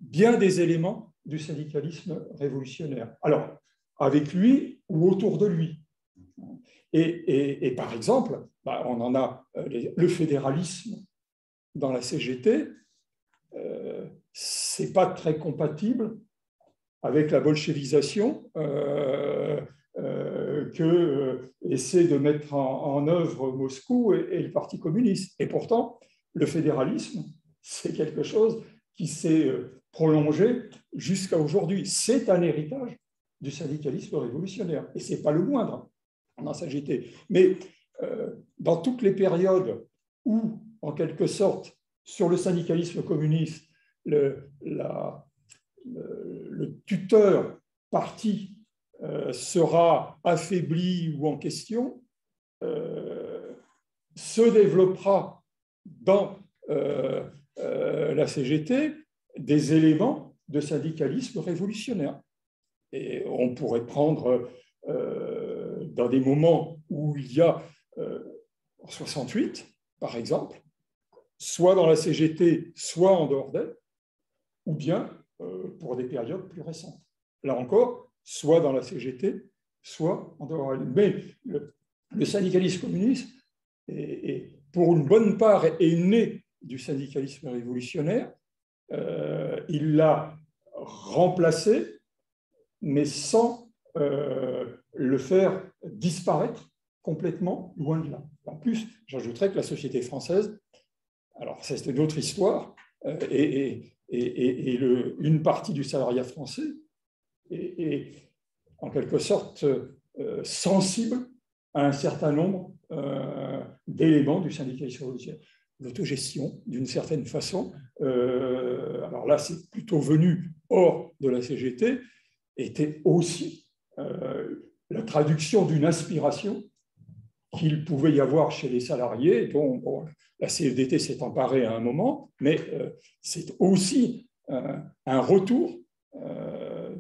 bien des éléments du syndicalisme révolutionnaire. Alors, avec lui ou autour de lui. Et par exemple, on en a le fédéralisme dans la CGT, ce n'est pas très compatible avec la bolchevisation que essaie de mettre en œuvre Moscou et le Parti communiste. Et pourtant, le fédéralisme, c'est quelque chose qui s'est prolongé jusqu'à aujourd'hui. C'est un héritage du syndicalisme révolutionnaire. Et ce n'est pas le moindre dans sa CGT. Mais dans toutes les périodes où, en quelque sorte, sur le syndicalisme communiste, le tuteur parti sera affaibli ou en question, se développera dans la CGT des éléments de syndicalisme révolutionnaire. Et on pourrait prendre dans des moments où il y a, en 68, par exemple, soit dans la CGT, soit en dehors d'elle, ou bien pour des périodes plus récentes. Là encore, soit dans la CGT, soit en dehors d'elle. Mais le syndicalisme communiste, pour une bonne part, est né du syndicalisme révolutionnaire. Il l'a remplacé, mais sans le faire disparaître complètement, loin de là. En plus, j'ajouterais que la société française, alors c'est une autre histoire, et une partie du salariat français est en quelque sorte sensible à un certain nombre d'éléments du syndicalisme révolutionnaire. L'autogestion, d'une certaine façon, alors là c'est plutôt venu hors de la CGT, était aussi la traduction d'une aspiration qu'il pouvait y avoir chez les salariés, dont la CFDT s'est emparée à un moment, mais c'est aussi un retour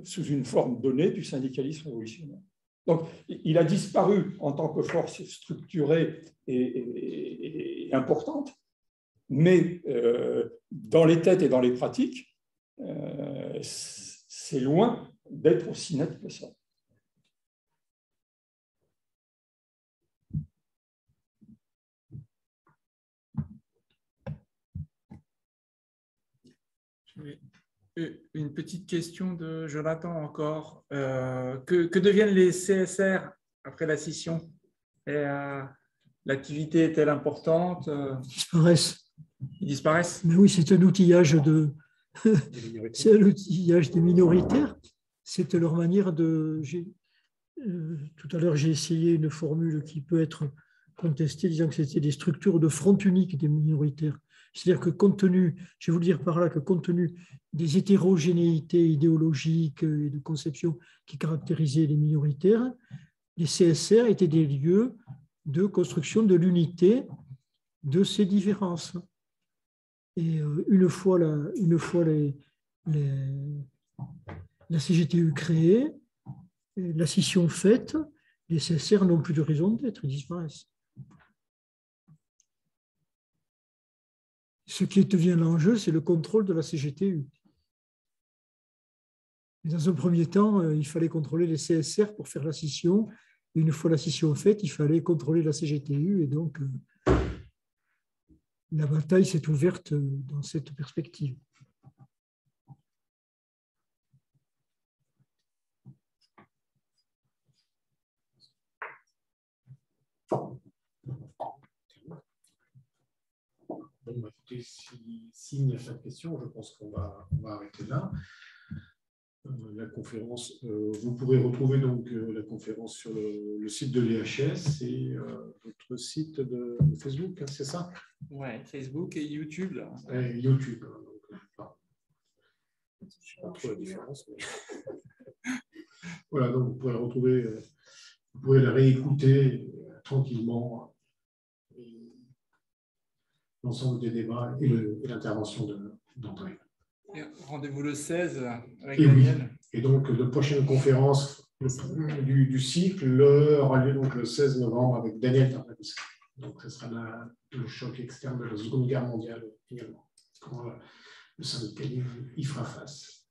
sous une forme donnée du syndicalisme révolutionnaire. Donc, il a disparu en tant que force structurée et importante, mais dans les têtes et dans les pratiques, c'est loin d'être aussi net que ça. Une petite question de Jonathan encore. Que deviennent les CSR après la scission? L'activité est-elle importante? Ils disparaissent. Ils disparaissent? Mais oui, c'est un outillage c'est un outillage des minoritaires. C'est leur manière de... tout à l'heure, j'ai essayé une formule qui peut être contestée, disant que c'était des structures de front unique des minoritaires. C'est-à-dire que compte tenu, je vais vous dire par là que compte tenu des hétérogénéités idéologiques et de conception qui caractérisaient les minoritaires, les CSR étaient des lieux de construction de l'unité de ces différences. Et une fois la CGTU créée, la scission faite, les CSR n'ont plus de raison d'être, ils disparaissent. Ce qui devient l'enjeu, c'est le contrôle de la CGTU. Et dans un premier temps, il fallait contrôler les CSR pour faire la scission. Et une fois la scission faite, il fallait contrôler la CGTU. Et donc, la bataille s'est ouverte dans cette perspective. Bon, écoutez, s'il n'y a pas de questions, je pense qu'on va arrêter là. La conférence, vous pourrez retrouver donc la conférence sur le site de l'EHS et votre site de Facebook, hein, c'est ça? Oui, Facebook et YouTube. Là. Et YouTube. Hein, donc, je ne sais pas trop la différence. Mais... voilà, donc vous pourrez retrouver, vous pourrez la réécouter tranquillement. L'ensemble des débats et l'intervention d'André. Rendez-vous le 16 avec et Daniel. Oui. Et donc, la prochaine conférence du cycle aura lieu donc le 16 novembre avec Daniel Tarnavsky. Donc, ce sera le choc externe de la Seconde Guerre mondiale également, quand le syndicat y fera face.